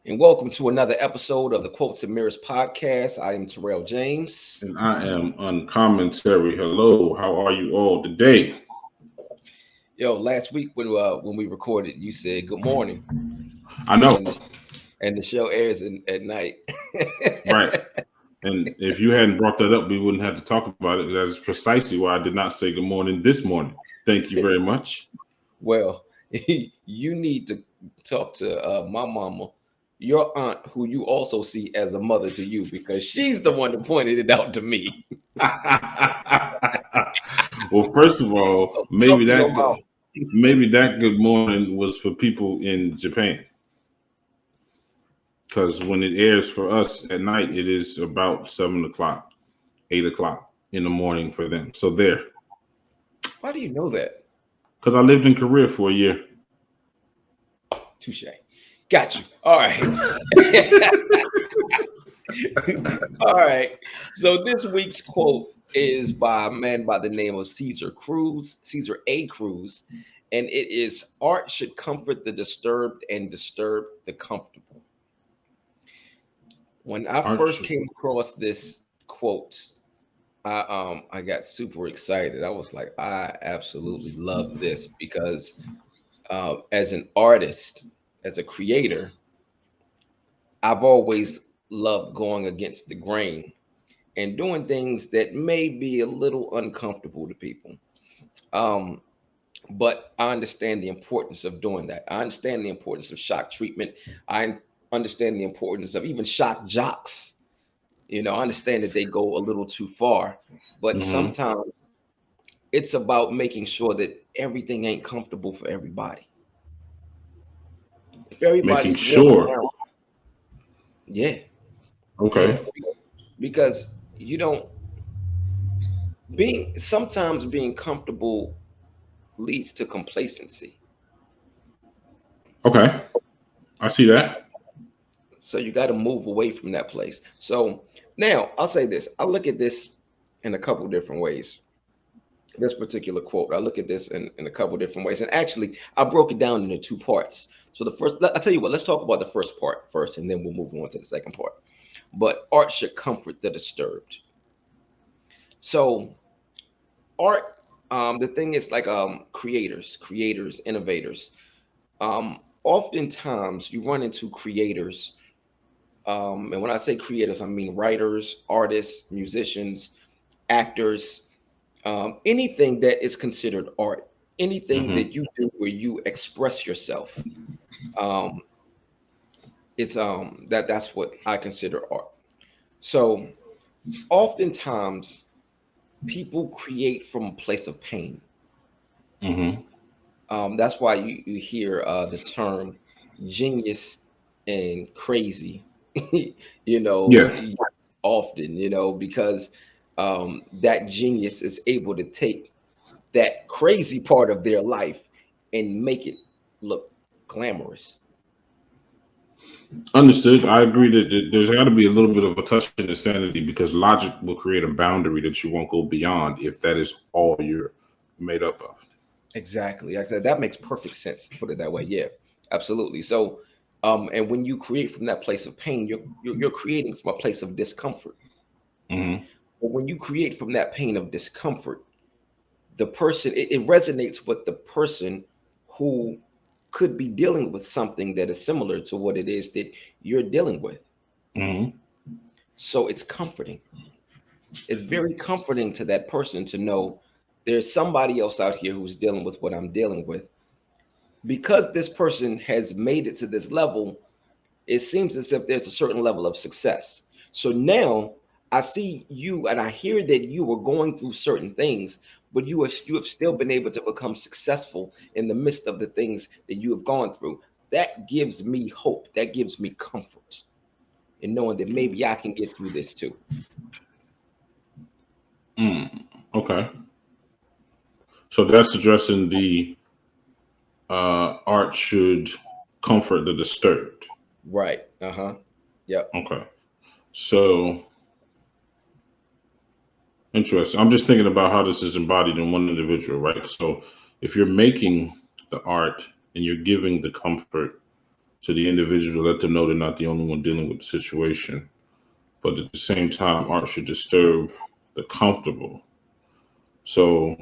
And welcome to another episode of the Quotes and Mirrors podcast. I am Tyrell James. And I am Uncommonterry. Hello, how are you all today? Yo, last week when we recorded, you said good morning, I know, and the show airs at night. right? And if you hadn't brought that up, we wouldn't have to talk about it. That is precisely why I did not say good morning this morning. Thank you very much. Well, you need to talk to my mama, your aunt, who you also see as a mother to you, because she's the one that pointed it out to me. Well, first of all, So talk to your mom. maybe that good morning was for people in Japan. Because when it airs for us at night, it is about 7 o'clock, 8 o'clock in the morning for them. So there. Why do you know that? Because I lived in Korea for a year. Touche. Got you. All right. All right. So this week's quote is by a man by the name of Cesar A. Cruz, and it is art should comfort the disturbed and disturb the comfortable. When I first Archie. came across this quote, I got super excited. I was like, I absolutely love this because as an artist, as a creator, I've always loved going against the grain and doing things that may be a little uncomfortable to people. Um, but I understand the importance of doing that. I understand the importance of shock treatment. I understand the importance of even shock jocks. I understand that they go a little too far, but Hmm. sometimes it's about making sure that everything ain't comfortable for everybody. If Making everybody's walking sure. around, yeah, yeah, Okay. because you don't being sometimes being comfortable leads to complacency. Okay. I see that. So you got to move away from that place. So now I'll say this. I look at this in a couple different ways. This particular quote, I look at this in a couple different ways. And actually, I broke it down into two parts. So I'll tell you what, let's talk about the first part first, and then we'll move on to the second part. But art should comfort the disturbed. So art, the thing is like creators, innovators. Oftentimes you run into creators. And when I say creators, I mean writers, artists, musicians, actors, anything that is considered art, anything Hmm. that you do where you express yourself. Um, it's that's what I consider art. So oftentimes people create from a place of pain. Hmm. That's why you hear the term genius and crazy, you know, Yeah. often, because that genius is able to take that crazy part of their life and make it look glamorous. Understood. I agree that there's got to be a little bit of a touch of insanity because logic will create a boundary that you won't go beyond if that is all you're made up of. Exactly. Like I said, that makes perfect sense. Put it that way. Yeah, absolutely. So, and when you create from that place of pain, you're creating from a place of discomfort. Hmm. But when you create from that pain of discomfort, the person it resonates with the person who could be dealing with something that is similar to what it is that you're dealing with. Hmm. So it's comforting. It's very comforting to that person to know there's somebody else out here who's dealing with what I'm dealing with. Because this person has made it to this level, it seems as if there's a certain level of success. So now I see you and I hear that you were going through certain things, but you have still been able to become successful in the midst of the things that you have gone through. That gives me hope. That gives me comfort in knowing that maybe I can get through this too. Mm. Okay. So that's addressing the art should comfort the disturbed. Right. Uh-huh. Yep. Okay. So interesting. I'm just thinking about how this is embodied in one individual, right? So if you're making the art and you're giving the comfort, to the individual to let them know they're not the only one dealing with the situation. But at the same time, art should disturb the comfortable. So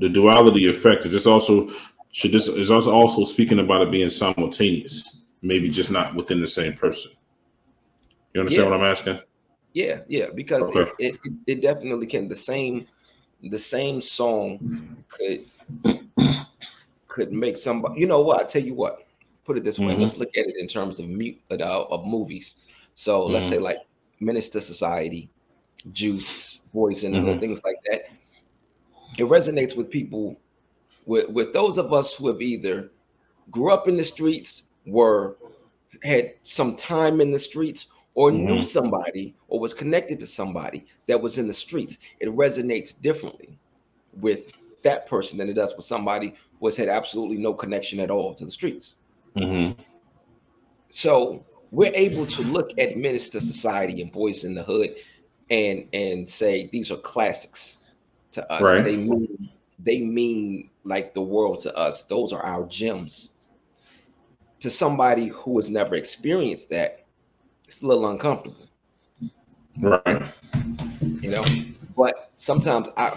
the duality effect is this also should this is also speaking about it being simultaneous, maybe just not within the same person. You understand Yeah, what I'm asking? yeah, because Okay. it definitely can. The same song could make somebody. You know what? I tell you what. Put it this way. Mm-hmm. Let's look at it in terms of of movies. So let's say Mm-hmm. like Minister Society, Juice, Boys in the Hood, Mm-hmm. things like that. It resonates with people, with those of us who have either grew up in the streets, were had some time in the streets, or knew Mm-hmm. somebody or was connected to somebody that was in the streets. It resonates differently with that person than it does with somebody who has had absolutely no connection at all to the streets. Mm-hmm. So we're able to look at Minister Society and Boys in the Hood and say these are classics to us. Right. They mean like the world to us. Those are our gems. To somebody who has never experienced that, it's a little uncomfortable, Right. you know. But sometimes I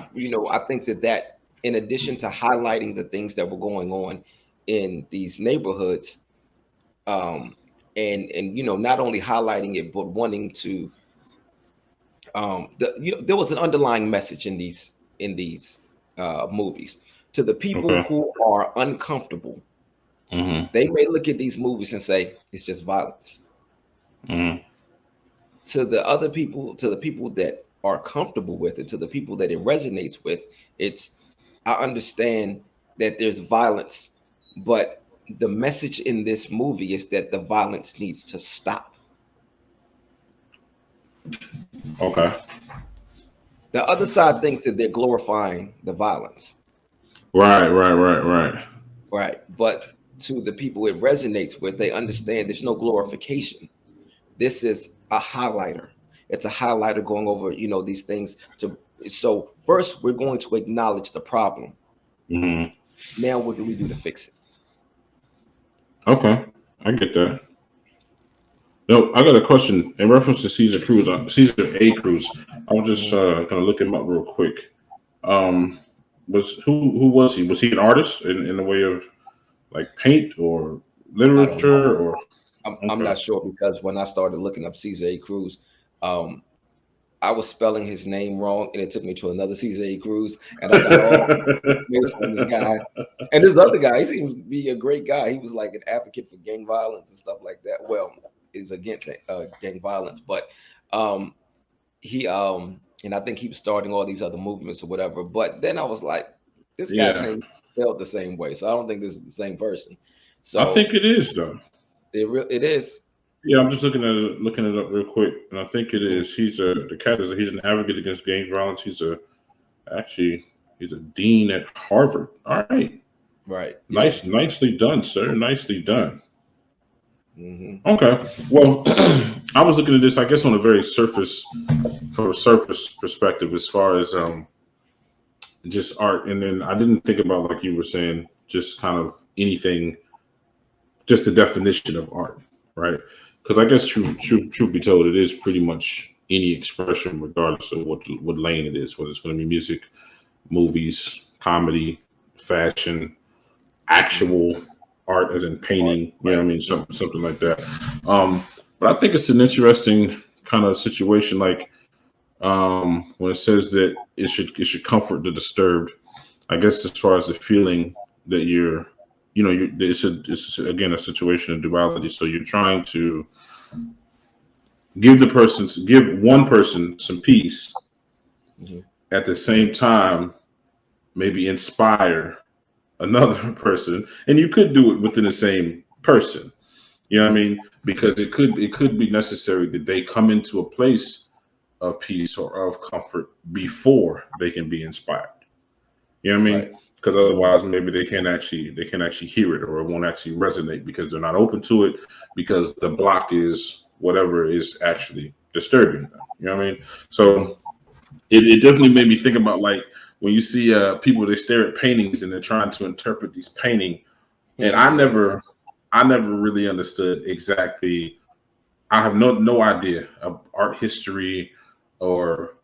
think that in addition to highlighting the things that were going on in these neighborhoods, um, and not only highlighting it but wanting to, there was an underlying message in these movies. To the people Okay. who are uncomfortable, Mm-hmm. they may look at these movies and say it's just violence. Mm-hmm. To the people that are comfortable with it, to the people that it resonates with, it's, I understand that there's violence, but the message in this movie is that the violence needs to stop. Okay. The other side thinks that they're glorifying the violence, Right. Right. Right. Right. right? But to the people it resonates with, they understand there's no glorification. This is a highlighter. It's a highlighter going over, these things to. So first, we're going to acknowledge the problem. Mm-hmm. Now, what do we do to fix it? Okay. I get that. No, I got a question in reference to Caesar Cruz, Caesar A. Cruz. I was just Mhm. gonna look him up real quick. Um, was who was he? Was he an artist in the way of like paint or I don't know. literature or I'm okay? not sure because when I started looking up Cesar A. Cruz, um, I was spelling his name wrong, and it took me to another Cesar A. Cruz, and I got all information on this guy. And this other guy, he seems to be a great guy. He was like an advocate for gang violence and stuff like that. Well, is against gang violence, but um, and I think he was starting all these other movements or whatever. But then I was like, this guy's Yeah, name is spelled the same way, so I don't think this is the same person. I So think it is though. it is. Yeah, I'm just looking it up real quick, and I think it Mhm. is. He's an advocate against gang violence. Actually he's a dean at Harvard. All right, Right. Yeah. nicely done, sir. Nicely done. Hmm. Okay. Well, I was looking at this, I guess, on a very from a surface perspective, as far as just art, and then I didn't think about, like you were saying, just kind of anything, just the definition of art, right? Because I guess, truth be told, it is pretty much any expression, regardless of what lane it is, whether it's going to be music, movies, comedy, fashion, Hmm. actual art, as in Art. painting. You know Right. what I mean? Something like that. But I think it's an interesting kind of situation. Like when it says that it should comfort the disturbed. I guess as far as the feeling that it's again a situation of duality. So you're trying to give one person some peace, Hmm. at the same time maybe inspire another person, and you could do it within the same person. You know what I mean? Because it could be necessary that they come into a place of peace or of comfort before they can be inspired. You know what I Right. mean? Because Hmm. otherwise, maybe they can't actually hear it, or it won't actually resonate because they're not open to it, because the block is whatever is actually disturbing them. You know what I mean? Hmm. So it definitely made me think about, like, when you see people, they stare at paintings and they're trying to interpret these painting, and I Yeah. never I never really understood exactly. I have no idea of art history or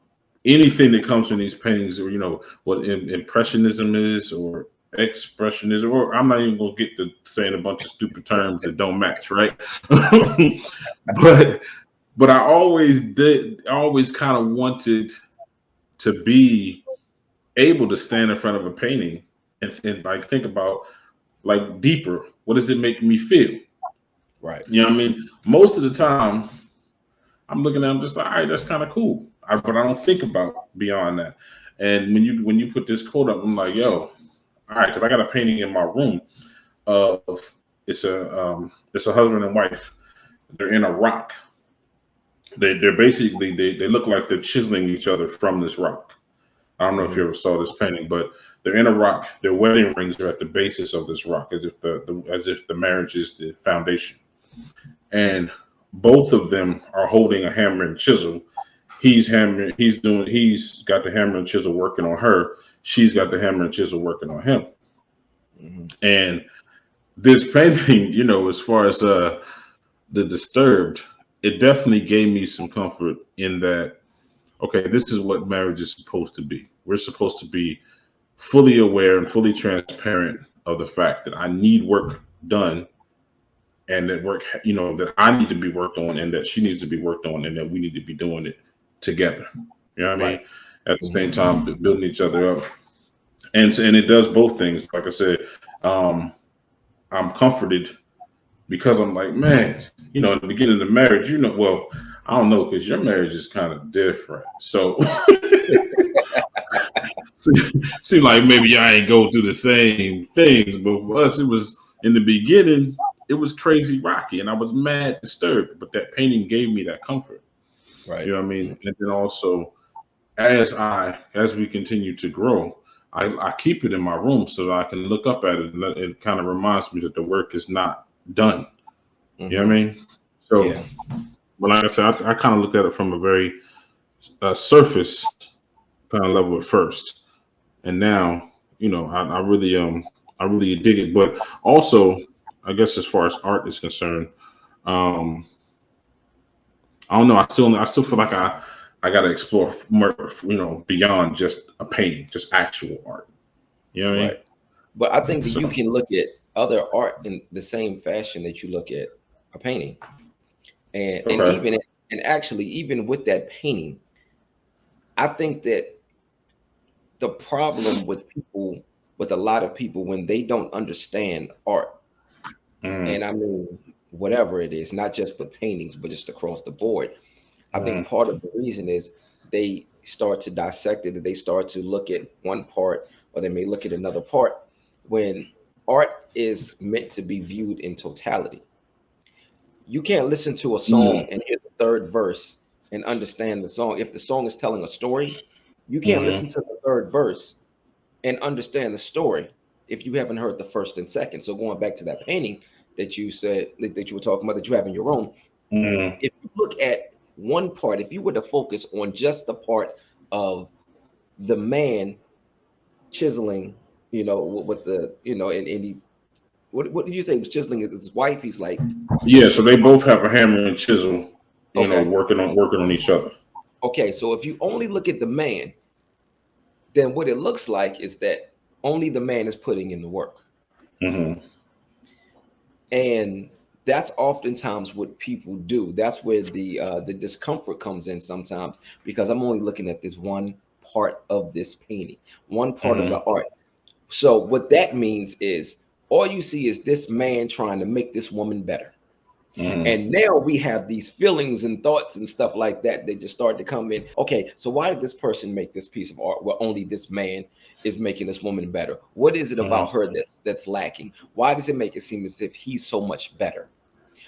anything that comes from these paintings, or what impressionism is, or expressionism, or I'm not even gonna get to saying a bunch of stupid terms that don't match, right? but but I always kind of wanted to be able to stand in front of a painting and like think about, like, deeper, what does it make me feel? Right. You know what I mean? Most of the time I'm looking at them just like, all right, that's kind of cool. But I don't think about beyond that. And when you put this quote up, I'm like, yo, all right, because I got a painting in my room of it's a husband and wife. They're in a rock. They're basically they look like they're chiseling each other from this rock. I don't know if Hmm. you ever saw this painting, but they're in a rock. Their wedding rings are at the basis of this rock, as if the marriage is the foundation. And both of them are holding a hammer and chisel. He's hammering. He's doing. He's got the hammer and chisel working on her. She's got the hammer and chisel working on him. Hmm. And this painting, as far as the Disturbed, it definitely gave me some comfort in that. Okay, this is what marriage is supposed to be. We're supposed to be fully aware and fully transparent of the fact that I need work done, and that work, that I need to be worked on, and that she needs to be worked on, and that we need to be doing it together. You know what I Right. mean? At the Hmm. same time, building each other up, and it does both things. Like I said, um, I'm comforted because I'm like, man, in the beginning of the marriage, well, I don't know, because your marriage is kind of different. So, seem like maybe I ain't go through the same things, but for us, it was in the beginning. It was crazy rocky, and I was mad disturbed. But that painting gave me that comfort. You Right. know what I Mhm. mean? And then also, as we continue to grow, I keep it in my room so that I can look up at it, and it kind of reminds me that the work is not done. You know what Hmm. I mean? So, Yeah. but like I said, I kind of looked at it from a very surface kind of level at first, and now I really dig it. But also, I guess as far as art is concerned, um, I don't know. I still feel like I got to explore more, beyond just a painting, just actual art. You know what I Right. mean? But I think that So you can look at other art in the same fashion that you look at a painting, and okay. even and actually even with that painting, I think that the problem with people, with a lot of people, when they don't understand art, Mm, and I mean whatever it is, not just with paintings, but just across the board. I think mm, part of the reason is they start to dissect it, they start to look at one part, or they may look at another part, when art is meant to be viewed in totality. You can't listen to a song mm, and hear the third verse and understand the song. If the song is telling a story, you can't listen mm, to the third verse and understand the story if you haven't heard the first and second. So going back to that painting that you said that you were talking about that you have in your room, mm, if you look at one part, if you were to focus on just the part of the man chiseling, with the, and he's, what did you say he was chiseling his wife? He's like, yeah. So they both have a hammer and chisel, okay, working on each other. okay. So if you only look at the man, then what it looks like is that only the man is putting in the work. Hmm. And that's oftentimes what people do. That's where the discomfort comes in sometimes, because I'm only looking at this one part of this painting, one part of the Hmm. art. So what that means is all you see is this man trying to make this woman better. Hmm. And now we have these feelings and thoughts and stuff like that that just start to come in. Okay, so why did this person make this piece of art where only this man is making this woman better? What is it about Hmm. her that's lacking? Why does it make it seem as if he's so much better?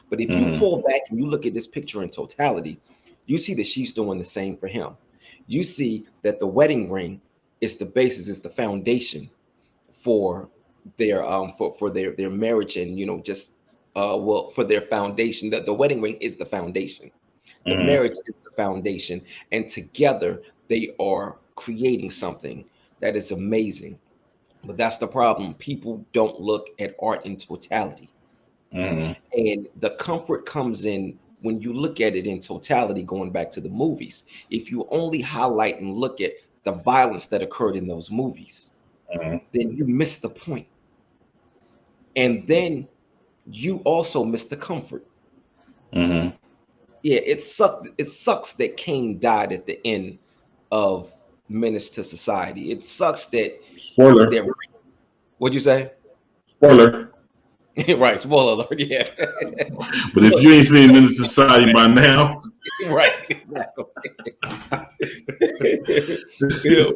But if you Hmm. pull back and you look at this picture in totality, you see that she's doing the same for him. You see that the wedding ring is the basis, is the foundation for their marriage, and just well, for their foundation. That the wedding ring is the foundation, the Hmm. marriage is the foundation, and together they are creating something that is amazing. But that's the problem. People don't look at art in totality. Mm-hmm. And the comfort comes in when you look at it in totality, going back to the movies. If you only highlight and look at the violence that occurred in those movies, then you miss the point. And then you also miss the comfort. Mm-hmm. Yeah, it sucks that Cain died at the end of Menace to Society. It sucks Spoiler. that what'd you say? Spoiler. Right, spoiler alert, yeah. But if you ain't seen Menace to Society by now, Right, exactly. You know,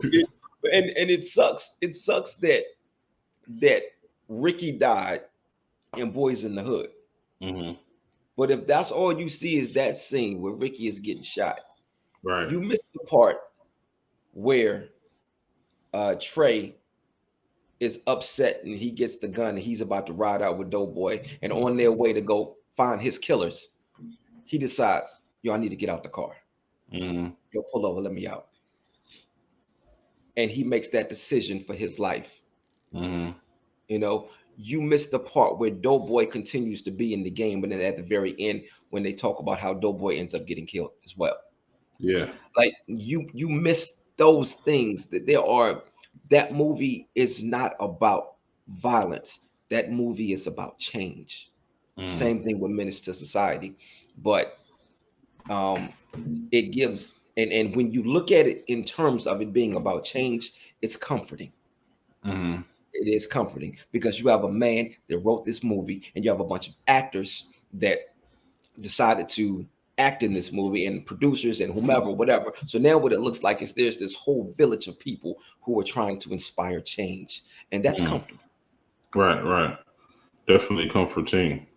and it sucks. It sucks that Ricky died in Boys in the Hood. mm-hmm. But if that's all you see is that scene where Ricky is getting shot, Right. you miss the part where Trey is upset and he gets the gun and he's about to ride out with Doughboy, and on their way to go find his killers, he decides, yo, I need to get out the car. Mm-hmm. Yo, pull over, let me out. And he makes that decision for his life. Mm-hmm. You know, you miss the part where Doughboy continues to be in the game, but then at the very end, when they talk about how Doughboy ends up getting killed as well. Yeah. Like you miss those things that there are. That movie is not about violence. That movie is about change. Mm-hmm. Same thing with Menace to Society, but um, it gives and when you look at it in terms of it being about change, it's comforting. Mm-hmm. It is comforting because you have a man that wrote this movie and you have a bunch of actors that decided to act in this movie and producers and whomever, whatever. So now what it looks like is there's this whole village of people who are trying to inspire change, and that's Mm-hmm. comfortable. Right. Right. Definitely comforting.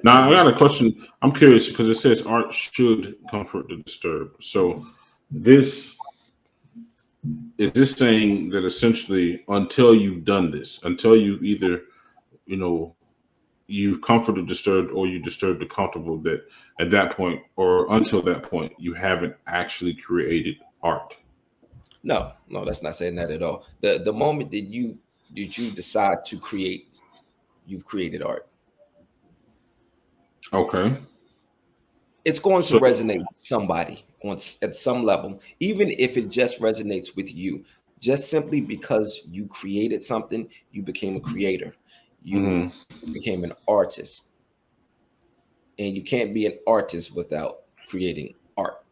Now I Mhm. got a question. I'm curious because it says art should comfort the disturbed. So this is this saying that essentially until you've done this, until you either, you know, you've comforted disturbed or you disturbed the comfortable, that at that point or until that point you haven't actually created art. No, no, that's not saying that at all. The moment that you decide to create, you've created art. Okay. It's going to So resonate with somebody at some level, even if it just resonates with you. Just simply because you created something, you became a creator. You mhm. became an artist, and you can't be an artist without creating art.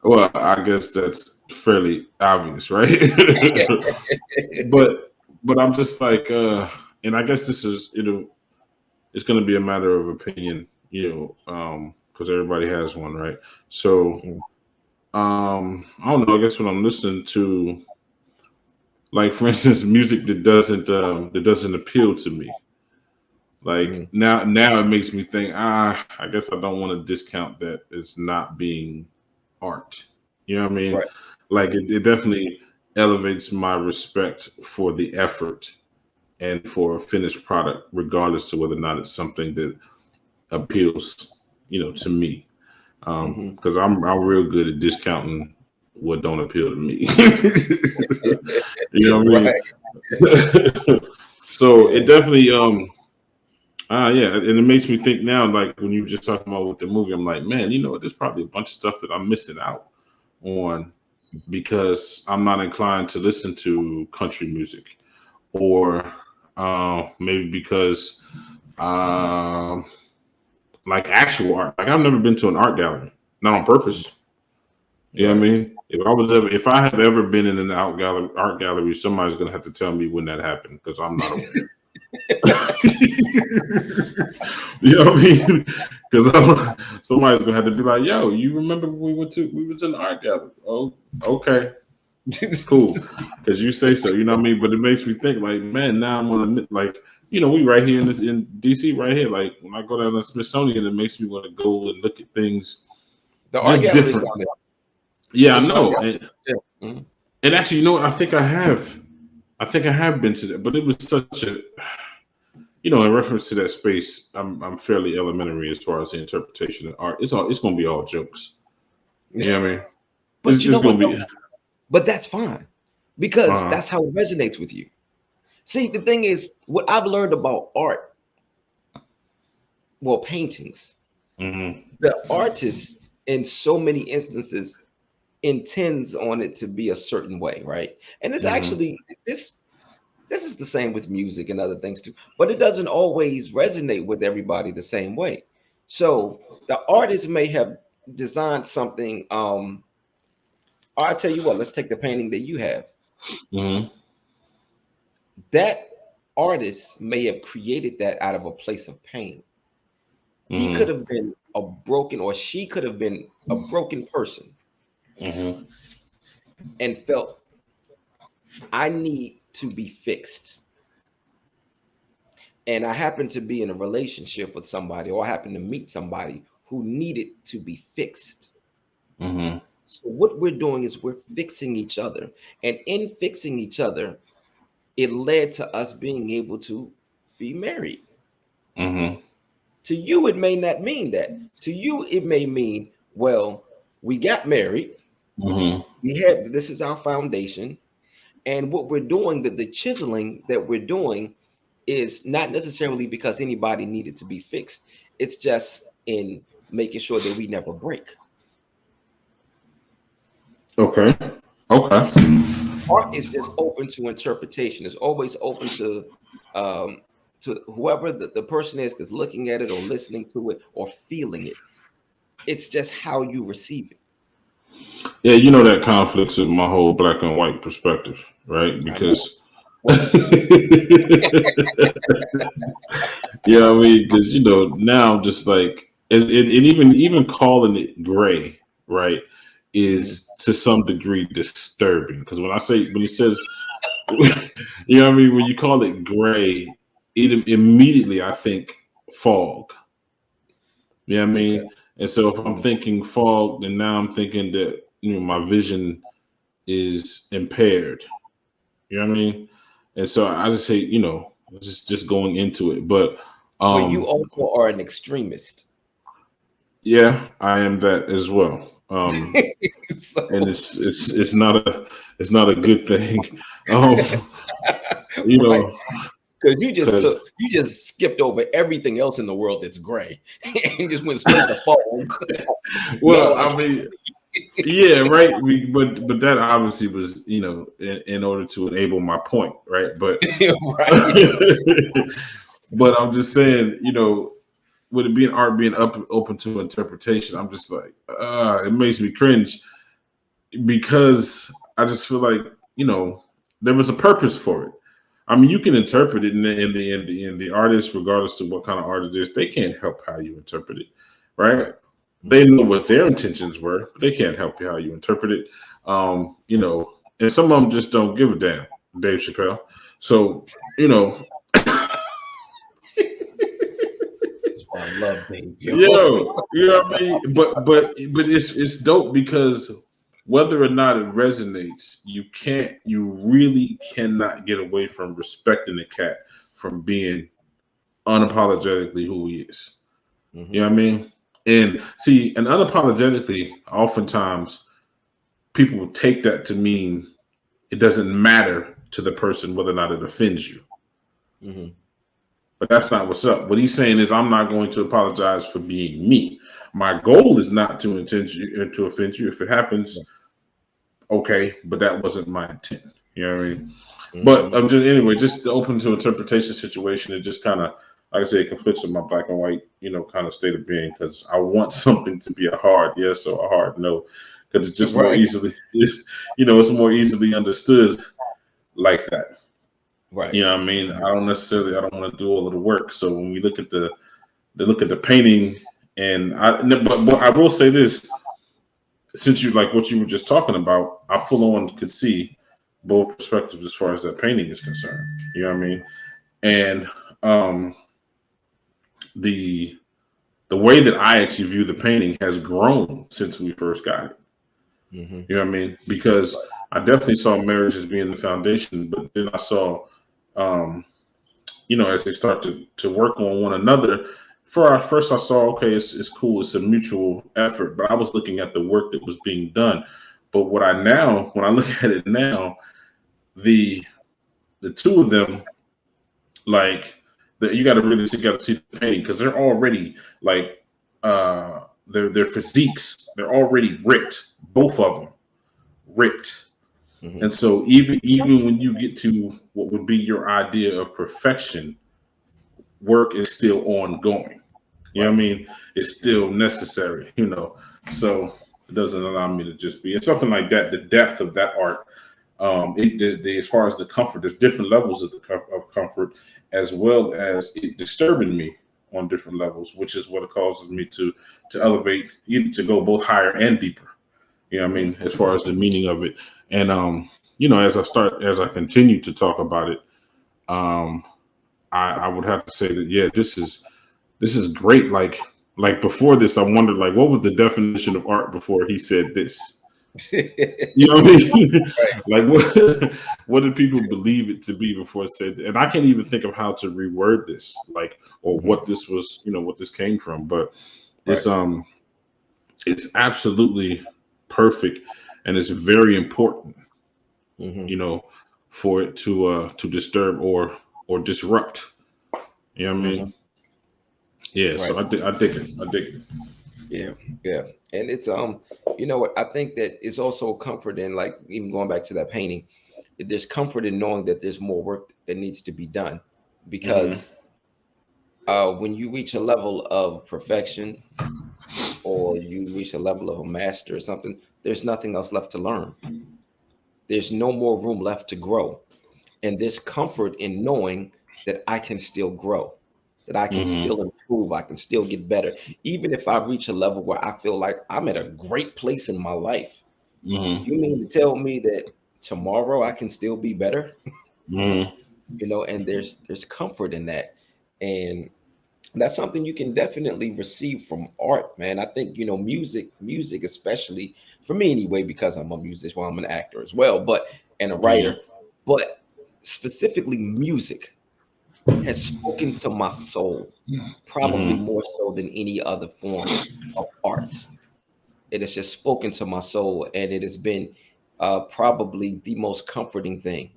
Well, I guess that's fairly obvious, right? but I'm just like and I guess this is, it's going to be a matter of opinion, because everybody has one, right? So Mhm, I don't know, I guess when I'm listening to, like, for instance, music that doesn't appeal to me, like mhm. now it makes me think, I guess I don't want to discount that it's not being art. You know what I mean? Right. Like it definitely elevates my respect for the effort and for a finished product, regardless of whether or not it's something that appeals, to me. Mhm. Because I'm real good at discounting what don't appeal to me. You know what I Right. mean? So it Yeah. definitely yeah, and it makes me think now, like when you were just talking about with the movie, I'm like, man, there's probably a bunch of stuff that I'm missing out on because I'm not inclined to listen to country music, or maybe because um, like actual art. Like I've never been to an art gallery, not on purpose. You know what I Right. mean? If I have ever been in an art gallery, somebody's gonna have to tell me when that happened because I'm not aware. You know what I mean? Because somebody's gonna have to be like, "Yo, you remember when we was in the art gallery? Oh, okay, cool." Because you say so. You know what I mean? But it makes me think, like, man, now I'm on like, we right here in DC right here. Like when I go down to Smithsonian, it makes me want to go and look at things The art just gallery is different. down there. Yeah, I There's an art know. gallery. And Yeah. Mhm. and actually, I think I have. I think I have been to that, but it was such a, in reference to that space, I'm fairly elementary as far as the interpretation of art. It's gonna be all jokes. You know what I mean? But you It's know what gonna though? be But that's fine because uh that's how it resonates with you. See, the thing is, what I've learned about art, well, paintings, Mm-hmm. the artist in so many instances intends on it to be a certain way, right? And it's Mm-hmm. actually this is the same with music and other things too, but it doesn't always resonate with everybody the same way. So the artist may have designed something. I'll tell you what, let's take the painting that you have. Mm-hmm. That artist may have created that out of a place of pain. He could Mm-hmm. have been a broken, or she could have been a broken person Mm-hmm. and felt, I need to be fixed. And I happen to be in a relationship with somebody, or I happen to meet somebody who needed to be fixed. Mm-hmm. So what we're doing is we're fixing each other. And in fixing each other, it led to us being able to be married. Mm-hmm. To you, it may not mean that. To you, it may mean, well, we got married. Mm-hmm. We have, this is our foundation. And what we're doing, the chiseling that we're doing, is not necessarily because anybody needed to be fixed. It's just in making sure that we never break. Okay. See, Okay. art is just open to interpretation. It's always open um, to whoever the person is that's looking at it or listening to it or feeling it. It's just how you receive it. Yeah, you know that conflicts with my whole black and white perspective, right? I know. Because Well, yeah, I mean, because now just like it even calling it gray, right, mhm. is to some degree disturbing. Because when he says, you know, what I mean, when you call it gray, it immediately I think fog. You know what I Okay. mean? And so if I'm Mhm. thinking fog, then now I'm thinking that my vision is impaired. You know what I mean? And so I just hate, just going into it. But Well, you um also are an extremist. yeah, I am that as well. And So, it's not a good thing. Um, you right. know, Because because you just skipped over everything else in the world that's gray and just went straight to fog. No, well, I I can't. mean, yeah, right. But that obviously was, in order to enable my point, right? But Right. but I'm just saying, with it being art being open to interpretation, I'm just like, it makes me cringe because I just feel like, there was a purpose for it. I mean, you can interpret it in the artist, regardless of what kind of art it is, they can't help how you interpret it, right? They Mhm. know what their intentions were, but they can't help you how you interpret it. And some of them just don't give a damn, Dave Chappelle. So, you know, That's why I love Dave, yo. you know what I mean? But it's dope because whether or not it resonates, you really cannot get away from respecting the cat from being unapologetically who he is. You Mhm. know what I mean? And see, and unapologetically, oftentimes people will take that to mean it doesn't matter to the person whether or not it offends you. Mhm. But that's not what's up. What he's saying is, I'm not going to apologize for being me. My goal is not to intend you to offend you. If it happens, okay, but that wasn't my intent. You know what I mean? But Mhm. I'm just anyway, just the open to interpretation situation. It just kind of, like I say, it conflicts with my black and white, kind of state of being because I want something to be a hard yes or a hard no because it's just more Right. easily, it's more easily understood like that. Right. You know what I mean? I don't want to do all of the work. So when we look at the painting, and but I will say this: since you like what you were just talking about, I full on could see both perspectives as far as that painting is concerned. You know what I mean? And um, the the way that I actually view the painting has grown since we first got it. Mhm. You know what I mean? Because I definitely saw marriage as being the foundation, but then I saw, um, as they start to work on one another. First, I saw, okay, it's cool, it's a mutual effort, but I was looking at the work that was being done. But when I look at it now, the the two of them. like you got to really see the painting because they're already like their physiques, they're already ripped, both of them ripped. Hmm. And so even when you get to what would be your idea of perfection, work is still ongoing. You know Right. what I mean? It's still necessary, you know. So it doesn't allow me to just be. It's something like that. The depth of that art, as far as the comfort, there's different levels of of comfort, as well as it disturbing me on different levels, which is what it causes me to elevate, to go both higher and deeper. You know what I Hmm. mean? As far as the meaning of it, and as I continue to talk about it, um, I would have to say that yeah, this is great. Like before this, I wondered like what was the definition of art before he said this. You know what I mean? Right. Like what did people believe it to be before it said? And I can't even think of how to reword this, like or Hmm. what this was, what this came from. But Right. it's it's absolutely perfect, and it's very important, Hmm. you know, for it to disturb or disrupt. You know what I mean? Hmm. Yeah. Right. So I dig it. I dig it. Yeah, yeah, and it's you know what, I think that it's also a comfort in, like, even going back to that painting, there's comfort in knowing that there's more work that needs to be done, Hmm. because when you reach a level of perfection, or you reach a level of a master or something, there's nothing else left to learn. There's no more room left to grow, and there's comfort in knowing that I can still grow, that I can Hmm. still improve, I can still get better. Even if I reach a level where I feel like I'm at a great place in my life, Hmm. you mean to tell me that tomorrow I can still be better? Hmm. And there's comfort in that. And that's something you can definitely receive from art, man. I think, music especially, for me anyway, because I'm a musician, well, I'm an actor as well, but and a Hmm. writer, but specifically music has spoken to my soul, probably Hmm. more so than any other form of art. It has just spoken to my soul, and it has been probably the most comforting thing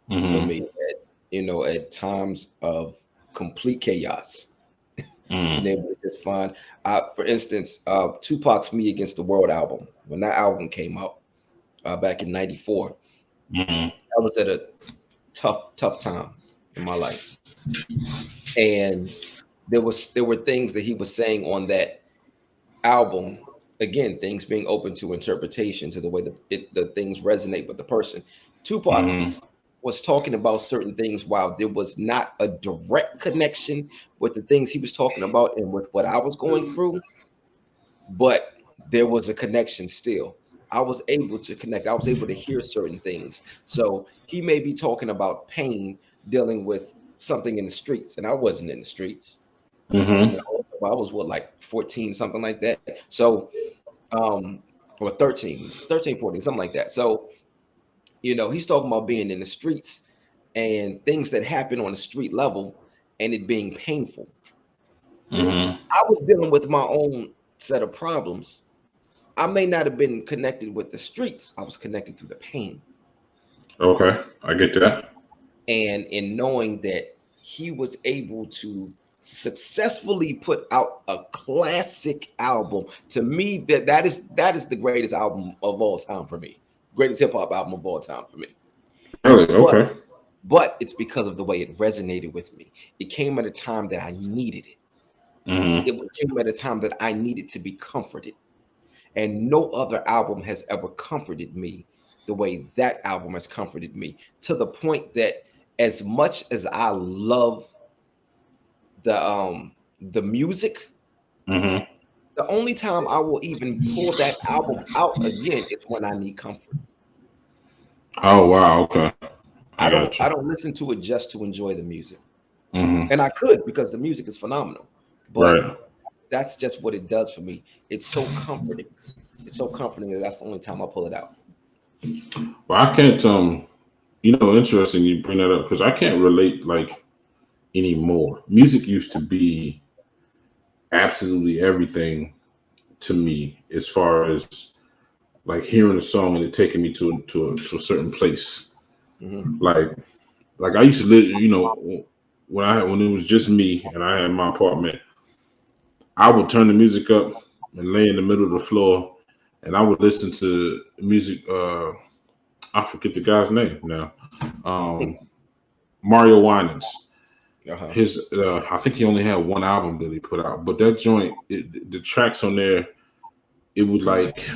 for Hmm. me at times of complete chaos. Been Hmm. able to just find, for instance, Tupac's "Me Against the World" album. When that album came out back in '94, Hmm. I was at a tough time in my life, and there were things that he was saying on that album. Again, things being open to interpretation, to the way the things resonate with the person. Tupac Hmm. was talking about certain things while there was not a direct connection with the things he was talking about and with what I was going through, but there was a connection still. I was able to connect. I was able to hear certain things. So he may be talking about pain, dealing with something in the streets, and I wasn't in the streets. Hmm. I was what, like 14, something like that. So, or 13, 14, something like that. So, he's talking about being in the streets and things that happen on the street level and it being painful. Hmm. I was dealing with my own set of problems. I may not have been connected with the streets. I was connected through the pain. Okay, I get that. And in knowing that he was able to successfully put out a classic album, to me, that is the greatest album of all time for me. Greatest hip hop album of all time for me. Really? But Okay. but it's because of the way it resonated with me. It came at a time that I needed it. Hmm. It came at a time that I needed to be comforted. And no other album has ever comforted me the way that album has comforted me, to the point that, as much as I love the music, Hmm. the only time I will even pull that album out again is when I need comfort. Oh wow. Okay, I I don't got you. I don't listen to it just to enjoy the music. Hmm. And I could, because the music is phenomenal. But Right. that's just what it does for me. It's so comforting. It's so comforting that that's the only time I pull it out. Well, I can't. Interesting you bring that up because I can't relate like anymore. Music used to be absolutely everything to me as far as like hearing a song and it taking me to a certain place. Hmm. Like I used to live. when it was just me and I had my apartment, I would turn the music up and lay in the middle of the floor, and I would listen to music. I forget the guy's name now. Um, Mario Winans. Uh-huh. His, I think he only had one album that he put out, but that joint, the tracks on there, it would like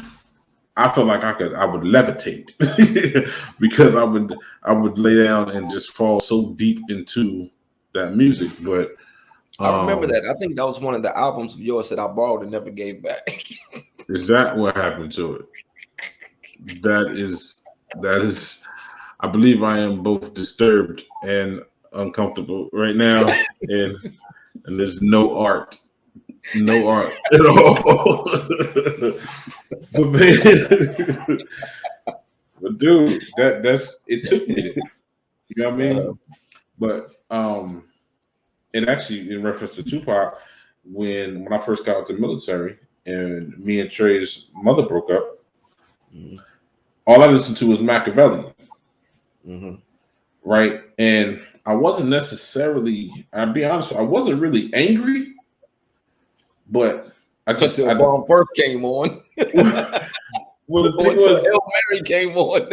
I felt like I would levitate because I would lay down and just fall so deep into that music. But I remember um, that. I think that was one of the albums of yours that I borrowed and never gave back. is that what happened to it? That is. I believe I am both disturbed and uncomfortable right now, and there's no art at all. But man, but dude, that's it took me there. You know what I Uh-huh. mean? But and actually in reference to Tupac, when I first got out the military and me and Trey's mother broke up, Mhm. all I listened to was Machiavelli, Mhm. right? And I wasn't necessarily, I'll be honest, I wasn't really angry, but I just Until I Bomb First came on. well the Or thing until was Hail Mary came on.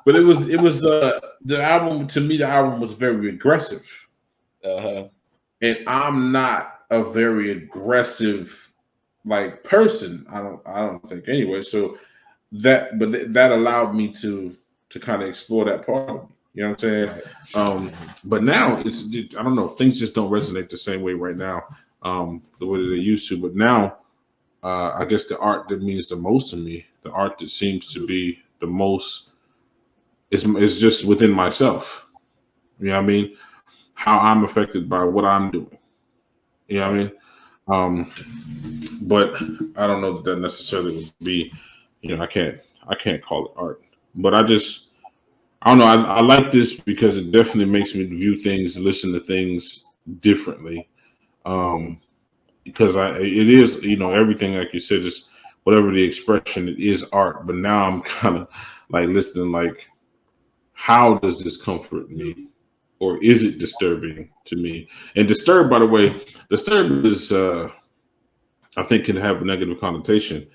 but it was the album to me the album was very aggressive. Uh-huh. And I'm not a very aggressive like person. I don't think anyway. So that allowed me to kind of explore that part of me. You know what I'm saying? Right. Mhm. But now I don't know, things just don't resonate the same way right now, the way that they used to. But now I guess the art that means the most to me, the art that seems to be the most is just within myself. You know what I mean? How I'm affected by what I'm doing. You know what I Right. mean? Um, but I don't know that that necessarily would be, I can't call it art, but I don't know. I like this because it definitely makes me view things, listen to things differently. Mhm. Um, because it is, everything like you said, just whatever the expression, it is art. But now I'm kind of like listening, like, how does this comfort me? Or is it disturbing to me? And disturb, by the way, disturb is, I think, can have a negative connotation,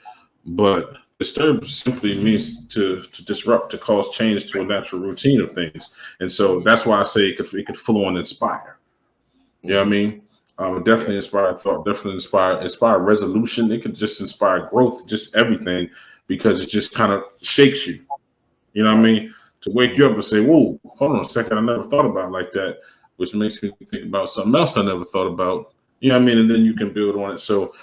but disturb simply means to disrupt, to cause change to a natural routine of things. And so Mhm. that's why I say it could full on inspire. You know what I Mhm. mean? Yeah. Definitely inspire thought, definitely inspire resolution. It could just inspire growth, just everything, because it just kind of shakes you. You know what I Right. mean? To wake you up Mhm. and say, "Whoa, hold on a second, I never thought about it like that," which makes me think about something else I never thought about. You know what I mean? And then you can build on it. So,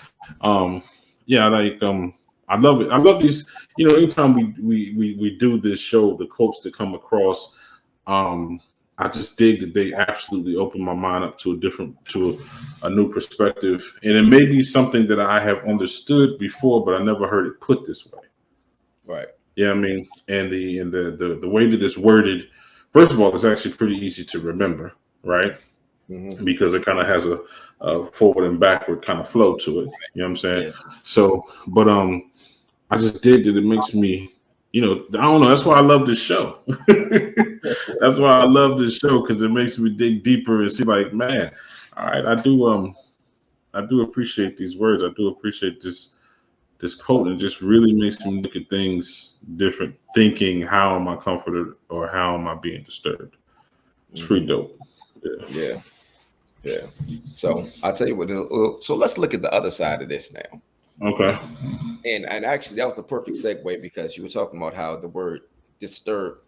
um, yeah, like I love it. I love these. Anytime we do this show, the quotes that come across, um, I just dig that they absolutely open my mind up to a new perspective, and it may be something that I have understood before, but I never heard it put this way. Right. Yeah, I mean, and the way that it's worded, first of all, it's actually pretty easy to remember, right? Mhm. Because it kind of has a forward and backward kind of flow to it. You know what I'm saying? Yeah. So, but I just dig that it makes me, I don't know. That's why I love this show. That's why I love this show because it makes me dig deeper and see, like, man, all right, I do appreciate these words. I do appreciate this quote. It just really makes me look at things different, thinking, how am I comforted or how am I being disturbed? It's pretty Mhm. dope. Yeah. Yeah. Yeah. So I'll tell you what. So let's look at the other side of this now. Okay. And actually, that was a perfect segue because you were talking about how the word disturb,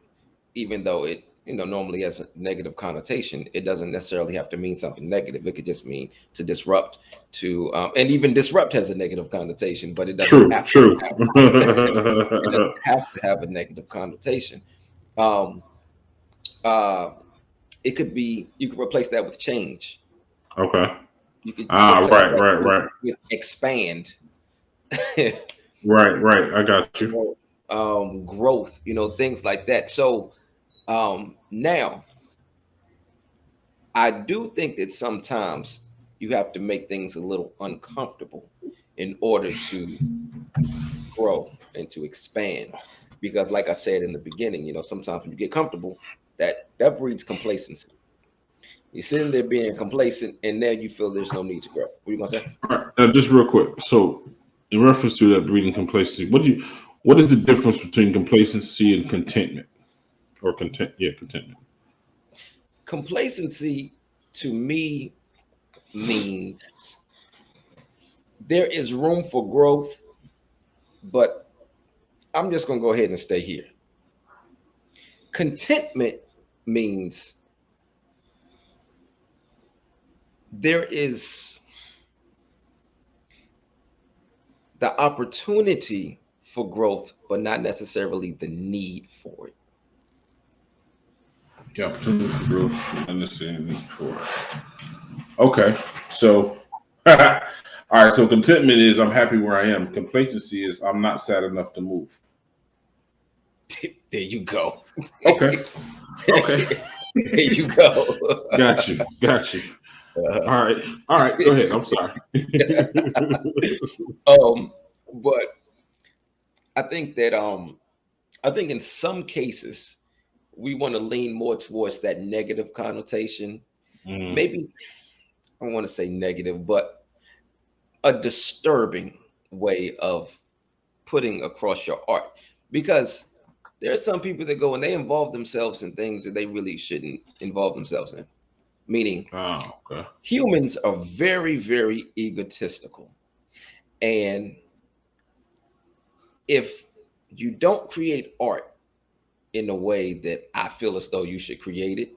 even though it normally has a negative connotation, it doesn't necessarily have to mean something negative. It could just mean to disrupt, and even disrupt has a negative connotation, but it doesn't True. have to True. have it doesn't have to have a negative connotation. Um, uh, it could be you could replace that with change. Okay. You could Ah, replace right, that right, right, with expand. right, right. I got you. Growth, things like that. So now I do think that sometimes you have to make things a little uncomfortable in order to grow and to expand. Because, like I said in the beginning, sometimes when you get comfortable, that breeds complacency. You're sitting there being complacent, and now you feel there's no need to grow. What are you gonna say? All right, now just real quick. So, in reference to that breeding complacency, what is the difference between complacency and contentment, or content? Yeah, contentment. Complacency to me means there is room for growth, but I'm just gonna go ahead and stay here. Contentment means there is the opportunity for growth, but not necessarily the need for it. Yeah, opportunity for growth, understanding for. Okay, so all right, so contentment is I'm happy where I am. Complacency is I'm not sad enough to move. There you go. Okay, okay, There you go. got you, got you. Uh, All right. Go ahead. I'm sorry. but I think that I think in some cases we want to lean more towards that negative connotation. Mm, Maybe I don't want to say negative, but a disturbing way of putting across your art. Because there are some people that go and they involve themselves in things that they really shouldn't involve themselves in. Meaning oh, okay. humans are very, very egotistical. And if you don't create art in a way that I feel as though you should create it,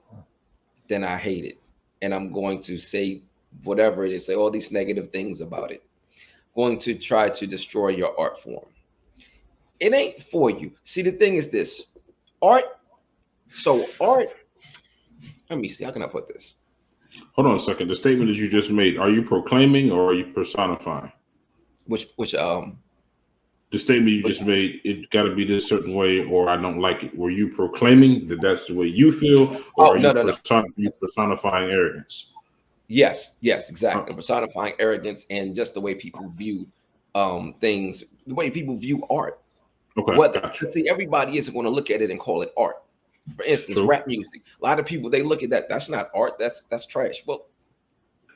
then I hate it. And I'm going to say whatever it is, say all these negative things about it, going to try to destroy your art form. It ain't for you. See, the thing is this art. So, art, let me see, how can I put this? Hold on a second. The statement that you just made, are you proclaiming or are you personifying? Which, The statement you which, just made, it got to be this certain way or I don't like it. Were you proclaiming that that's the way you feel or oh, are no, you, no, no. you personifying arrogance? Yes, yes, Uh, exactly. Personifying arrogance and just the way people view things, the way people view art. okay, What got you. see, everybody isn't going to look at it and call it art. For instance, True. rap music. A lot of people they look at that. That's not art. That's trash. Well,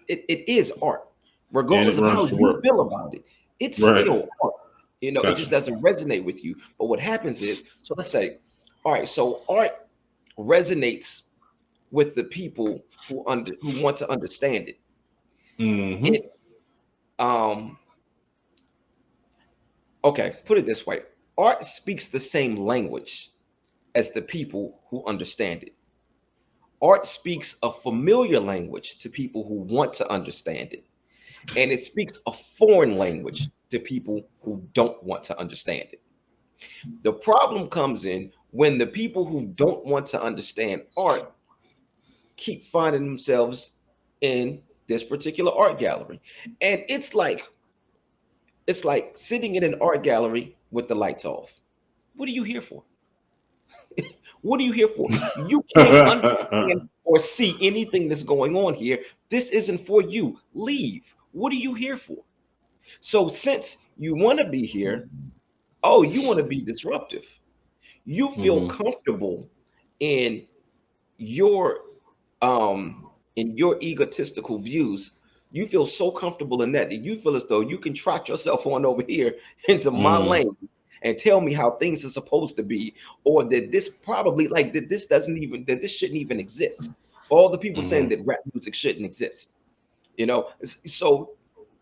it is art, And it regardless of runs how to you work. feel about it. It's Right. still art. It just Gotcha. doesn't resonate with you. But what happens is, so let's say, all right, so art resonates with the people who want to understand it. Mm-hmm. It um okay, put it this way. Art speaks the same language as the people who understand it. Art speaks a familiar language to people who want to understand it, and it speaks a foreign language to people who don't want to understand it. The problem comes in when the people who don't want to understand art keep finding themselves in this particular art gallery. And it's like sitting in an art gallery with the lights off. What are you here for? What are you here for? You can't understand or see anything that's going on here. This isn't for you. Leave. What are you here for? So since you want to be here, oh, you want to be disruptive. You feel Mm-hmm. comfortable in your your egotistical views. You feel so comfortable in that you feel as though you can trot yourself on over here into my Mm-hmm. lane and tell me how things are supposed to be, or that this probably like that this doesn't even that this shouldn't even exist. All the people saying Mm-hmm. that rap music shouldn't exist. So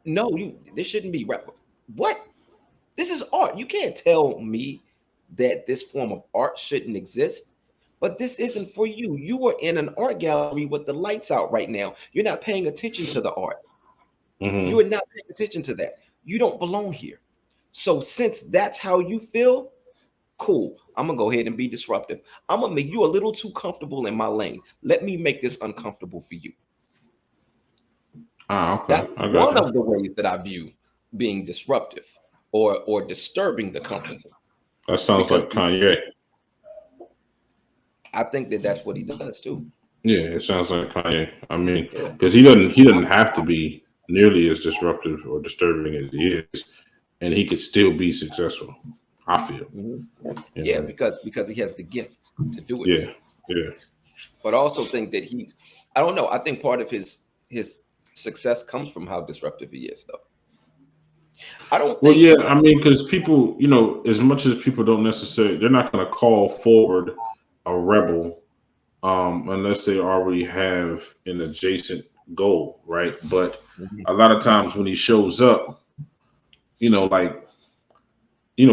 no, you this shouldn't be rap. What? This is art. You can't tell me that this form of art shouldn't exist. But this isn't for you. You are in an art gallery with the lights out right now. You're not paying attention to the art. You Mm-hmm. are not paying attention to that. You don't belong here. So since that's how you feel, cool. I'm gonna go ahead and be disruptive. I'm gonna make you a little too comfortable in my lane. Let me make this uncomfortable for you. Ah, okay. That's I got one you. of the ways that I view being disruptive or disturbing the comfortable. That sounds Because like Kanye. I think that that's what he does too. Yeah, it sounds like Kanye. I mean, Yeah. because he doesn't have to be nearly as disruptive or disturbing as he is, and he could still be successful. I feel, Mhm. you Yeah, know. because he has the gift to do it. Yeah, yeah. but I also think that I don't know. I think part of his success comes from how disruptive he is, though. I don't Well, think yeah, I mean, because people, as much as people don't necessarily, they're not going to call forward a rebel unless they already have an adjacent goal, right? But Mhm. a lot of times when he shows up, like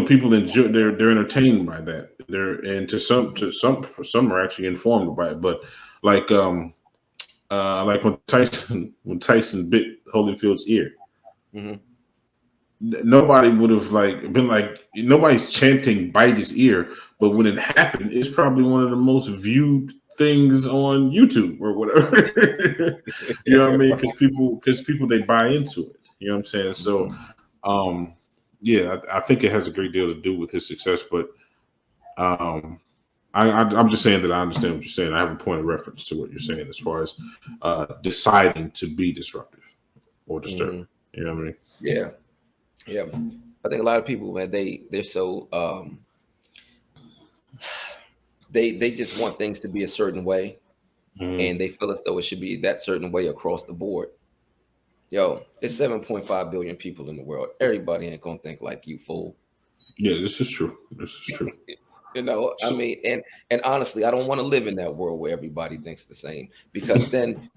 people enjoy, they're entertained by that. They're and for some are actually informed by it. But like like when Tyson bit Holyfield's ear, Mhm. nobody would have like been like nobody's chanting bite his ear, but when it happened, it's probably one of the most viewed things on YouTube or whatever. You know what I mean? Right. Because people they buy into it. You know what I'm saying? So um yeah, I think it has a great deal to do with his success, but um I'm just saying that I understand what you're saying. I have a point of reference to what you're saying as far as deciding to be disruptive or disturbing. Mhm. You know what I mean? Yeah, yeah. I think a lot of people, man, they're so they just want things to be a certain way, Mhm. and they feel as though it should be that certain way across the board. Yo, it's 7.5 billion people in the world. Everybody ain't gonna think like you, fool. Yeah, this is true. This is true. I So, mean, and honestly, I don't want to live in that world where everybody thinks the same, because then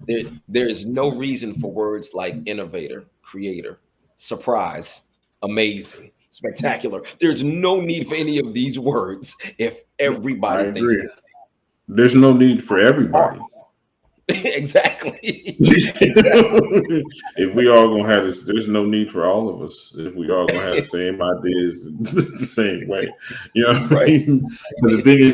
there is no reason for words like innovator, creator, surprise, amazing, spectacular. There's no need for any of these words if I everybody thinks agree. There's no need for art. everybody. Exactly. If we all gonna have this, there's no need for all of us. If we all gonna have the same ideas the same way, you know what I Right. mean? Because the thing is,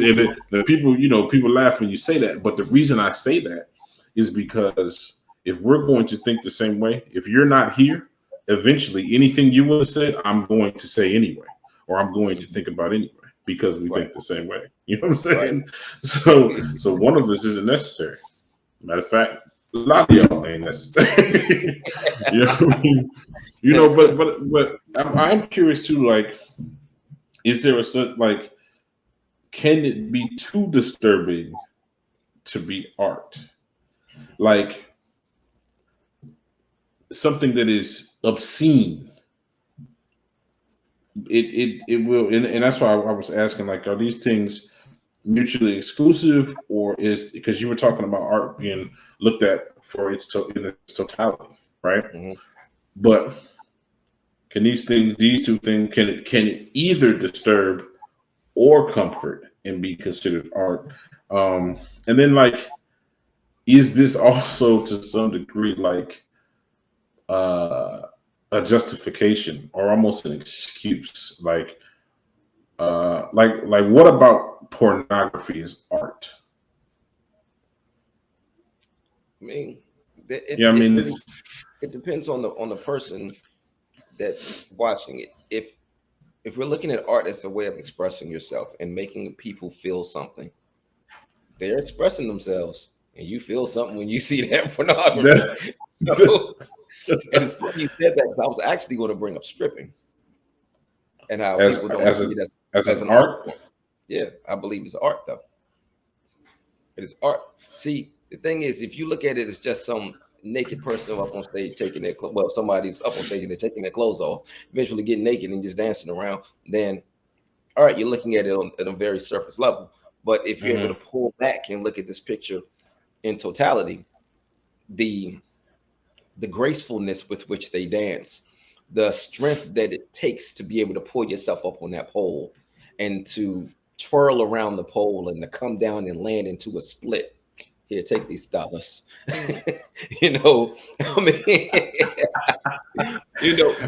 the people, people laugh when you say that. But the reason I say that is because if we're going to think the same way, if you're not here, eventually anything you would have said, I'm going to say anyway, or I'm going to Mhm. think about anyway, because we Right. think the same way. You know what I'm Right. saying? So one of us isn't necessary. Matter of fact, a lot of y'all ain't necessary. you know, what I mean? But I'm curious too. Like, is there a certain like, can it be too disturbing to be art? Like something that is obscene. It will, and that's why I was asking. Like, are these things mutually exclusive, or is because you were talking about art being looked at for in its totality, right? Mhm. But can these two things, can it either disturb or comfort and be considered art? And then, like, is this also to some degree like uh, a justification or almost an excuse? Like, what about pornography as art? I mean, Yeah, I it mean, really it's it depends on the person that's watching it. If we're looking at art as a way of expressing yourself and making people feel something, they're expressing themselves, and you feel something when you see that pornography. So, and it's funny you said that, because I was actually going to bring up stripping and how as people don't as see a it as as an an art art. form. Yeah, I believe it's art, though. It is art. See, the thing is, if you look at it as just some naked person up on stage taking their well, somebody's up on stage and they're taking their clothes off, eventually getting naked and just dancing around, then all right, you're looking at it at a very surface level. But if you're able to Mhm. pull back and look at this picture in totality, the the gracefulness with which they dance, the strength that it takes to be able to pull yourself up on that pole and to twirl around the pole and to come down and land into a split. Here, take these dollars. I mean,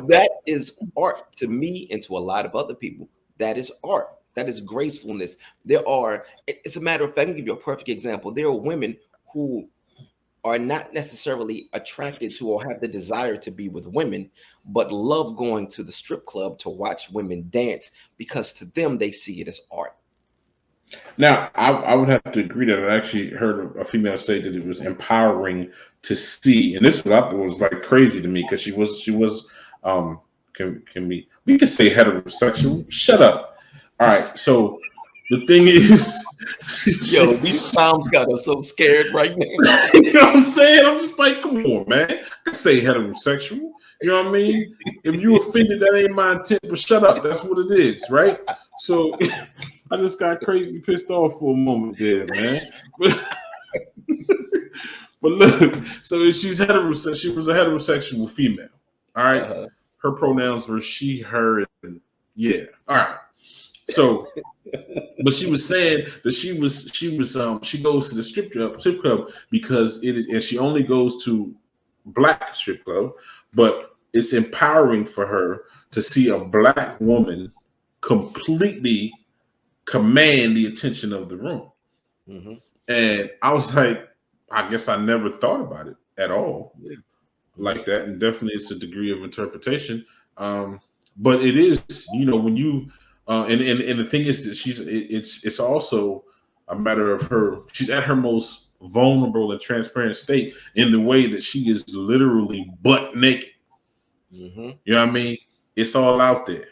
that is art to me and to a lot of other people. That is art. That is gracefulness. It's a matter of fact, I can give you a perfect example. There are women who are not necessarily attracted to or have the desire to be with women, but love going to the strip club to watch women dance, because to them, they see it as art. Now, I would have to agree that I actually heard a female say that it was empowering to see, and this was I thought was like crazy to me because she was can we can say heterosexual? Shut up. All right, so The thing is, Yo, these clowns got us so scared right now. you know what I'm saying? I'm just like, come on, man. I say heterosexual. You know what I mean? If you offended, that ain't my intent, but shut up. That's what it is, right? So I just got crazy pissed off for a moment there, man. But look, so she's heterosexual. She was a heterosexual female. All right. Uh-huh. Her pronouns were she, her, and yeah. All right. So, but she was saying that she goes to the strip club because it is, and she only goes to black strip club, but it's empowering for her to see a black woman completely command the attention of the room. Mm-hmm. And I was like, I guess I never thought about it at all Yeah. like that. And definitely it's a degree of interpretation. But it is, you know, when you, and the thing is that it's also a matter of her, she's at her most vulnerable and transparent state in the way that she is literally butt naked. Mm-hmm. You know what I mean? It's all out there.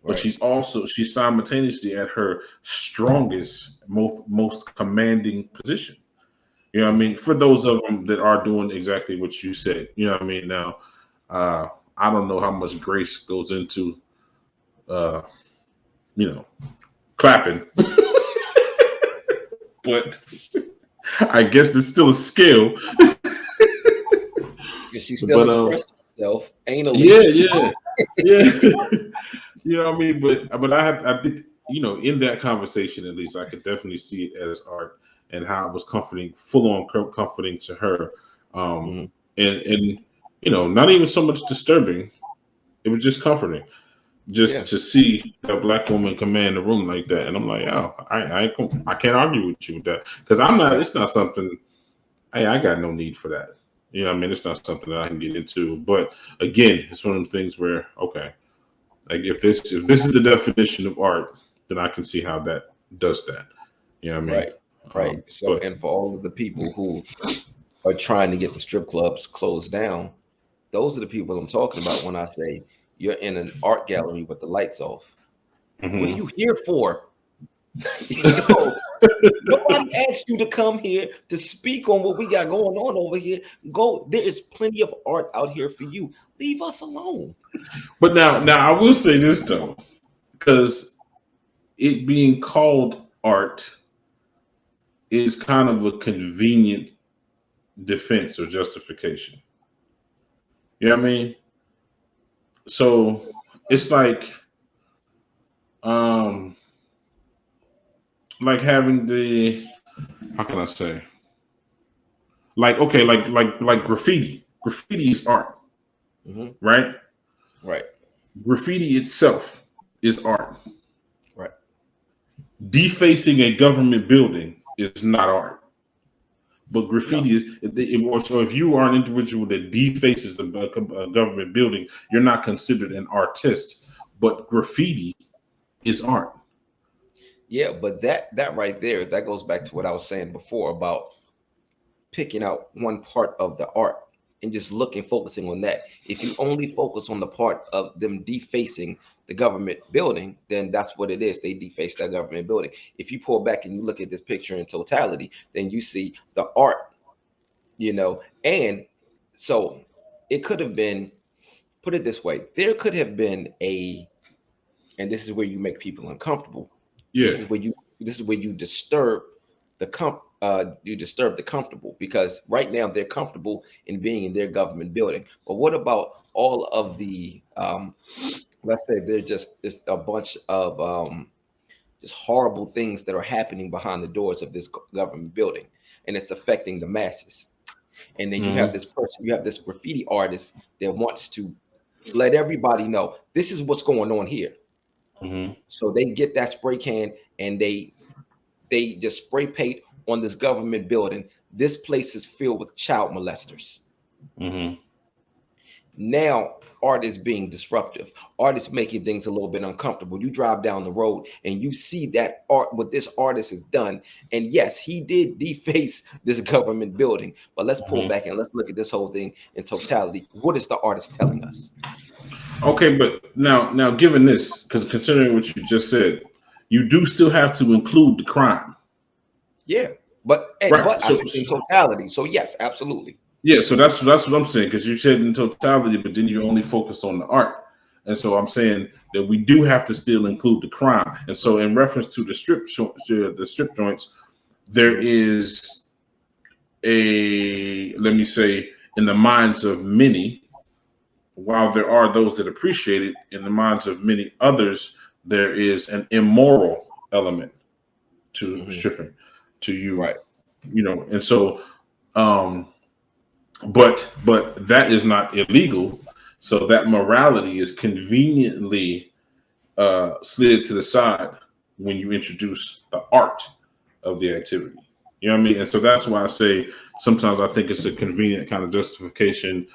But Right. she's simultaneously at her strongest, most commanding position. You know what I Mm-hmm. mean? For those of them that are doing exactly what you said, you know what I mean? Now, I don't know how much grace goes into, uh, you know, clapping, but I guess there's still a skill. Because she's still But expressing herself yeah, anally. yeah, yeah. You know what I mean? But I think, you know, in that conversation at least I could definitely see it as art and how it was comforting, full on comforting to her, um, Mm-hmm. and you know, not even so much disturbing. It was just comforting, Yeah. just to see a black woman command the room like that. And I'm like, oh, I can't argue with you with that because I'm not. Right. It's not something. Hey, I got no need for that. You know what I mean? It's not something that I can get into. But again, it's one of those things where, okay, like if this is the definition of art, then I can see how that does that. You know what I mean? Right. Right. So, But and for all of the people who are trying to get the strip clubs closed down, those are the people I'm talking about when I say you're in an art gallery with the lights off. What are mhm. you here for? Yo, nobody asked you to come here to speak on what we got going on over here. Go, there is plenty of art out here for you. Leave us alone. But now I will say this though, because it being called art is kind of a convenient defense or justification. You know what I mean? So it's um like having the, how can I say, like, okay, like graffiti. Graffiti is art, Hmm. right? Right. Graffiti itself is art. Right. Defacing a government building is not art. But No. graffiti is, so if you are an individual that defaces a government building, you're not considered an artist. But graffiti is art. Yeah, but that right there, that goes back to what I was saying before about picking out one part of the art and just looking, focusing on that. If you only focus on the part of them defacing the government building, then that's what it is. They deface that government building. If you pull back and you look at this picture in totality, then you see the art, and so it could have been, put it this way, there could have been and this is where you make people uncomfortable. Yeah. This is where you disturb you disturb the comfortable, because right now they're comfortable in being in their government building. But what about all of the let's say they're just it's a bunch of just horrible things that are happening behind the doors of this government building, and it's affecting the masses. And then you have Hmm. this person, you have this graffiti artist that wants to let everybody know this is what's going on here. Hmm. So they get that spray can and they just spray paint on this government building. This place is filled with child molesters. Hmm. Now art is being disruptive. Art is making things a little bit uncomfortable. You drive down the road and you see that art, what this artist has done. And yes, he did deface this government building. But let's pull Hmm. back and let's look at this whole thing in totality. What is the artist telling us? Okay, but now given this, because considering what you just said, you do still have to include the crime. Yeah, but Right. I said in totality. So yes, absolutely. Yeah, so that's what I'm saying, because you said in totality, but then you only focus on the art. And so I'm saying that we do have to still include the crime. And so in reference to the strip joints, there is a, let me say, in the minds of many, while there are those that appreciate it, in the minds of many others, there is an immoral element to stripping, to you, Right. and so but that is not illegal. So that morality is conveniently slid to the side when you introduce the art of the activity. You know what I mean? And so that's why I say sometimes I think it's a convenient kind of justification,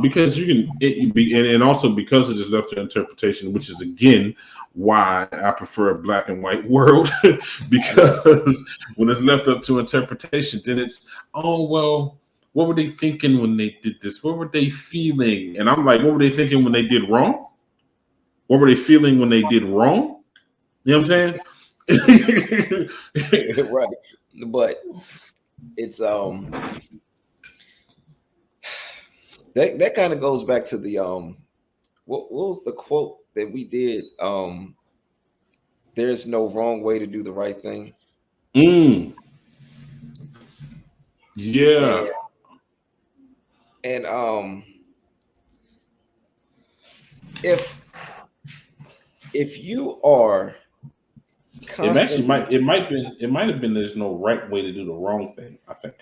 because you can and also because it is left to interpretation, which is again why I prefer a black and white world, because when it's left up to interpretation, then it's, oh well, what were they thinking when they did this? What were they feeling? And I'm like, what were they thinking when they did wrong? What were they feeling when they did wrong? You know what I'm saying? Right. But it's that kind of goes back to the what was the quote that we did? There's no wrong way to do the right thing. Yeah. And if you are constantly, it might have been there's no right way to do the wrong thing, I think.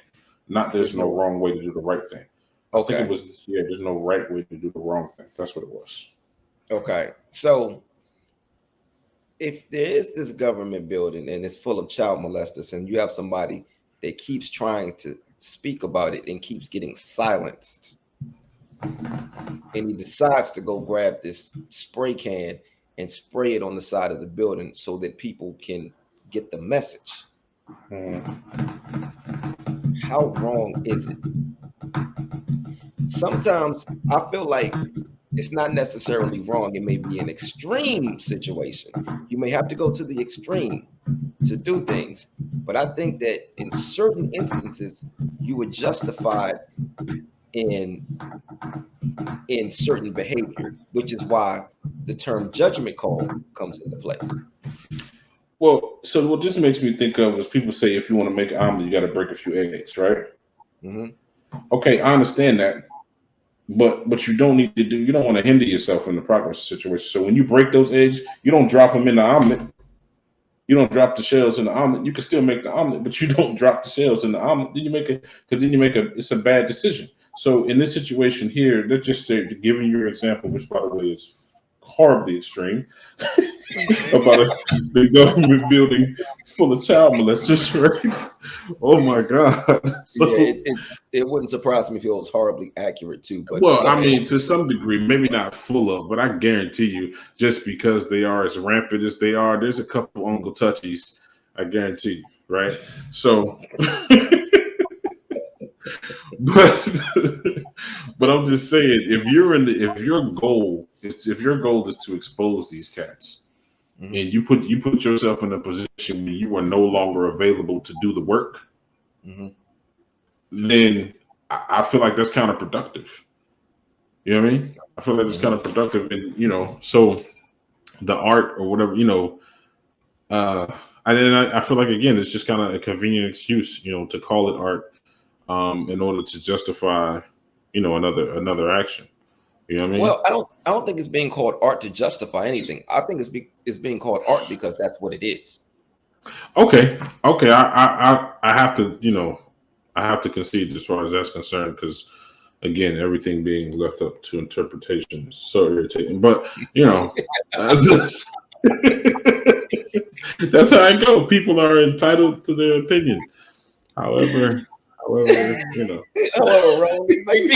Not there's no wrong way to do the right thing. I think it was, there's no right way to do the wrong thing. That's what it was. Okay. So if there is this government building and it's full of child molesters, and you have somebody that keeps trying to speak about it and keeps getting silenced, and he decides to go grab this spray can and spray it on the side of the building so that people can get the message. How wrong is it? Sometimes I feel like it's not necessarily wrong. It may be an extreme situation. You may have to go to the extreme to do things. But I think that in certain instances, you would justify in certain behavior, which is why the term judgment call comes into play. Well, so what this makes me think of is people say if you want to make an omelet, you got to break a few eggs, right? Okay, I understand that. But you don't need to do, you don't want to hinder yourself in the progress of the situation. So when you break those eggs, you don't drop them in the omelet. You don't drop the shells in the omelet. You can still make the omelet, but you don't drop the shells in the omelet. Then you make it, because then you make it's a bad decision. So in this situation here, let's just say, giving your example, which by the way is horribly extreme, about the government building full of child molesters, right? Oh my God! So, yeah, it wouldn't surprise me if it was horribly accurate too. But well, I mean, to some degree, maybe not full of, but I guarantee you, just because they are as rampant as they are, there's a couple Uncle Touchies. I guarantee you, right? So, but I'm just saying, if your goal is to expose these cats, and you put yourself in a position where you are no longer available to do the work, then I feel like that's counterproductive. You know what I mean? I feel like it's counterproductive, and so the art or whatever, I feel like again it's just kind of a convenient excuse, to call it art, in order to justify, another action. You know what I mean? Well, I don't think it's being called art to justify anything. I think it's being called art because that's what it is. Okay. I have to, I have to concede as far as that's concerned, because again, everything being left up to interpretation is so irritating. But that's how I go. People are entitled to their opinion. However, however wrong it may be.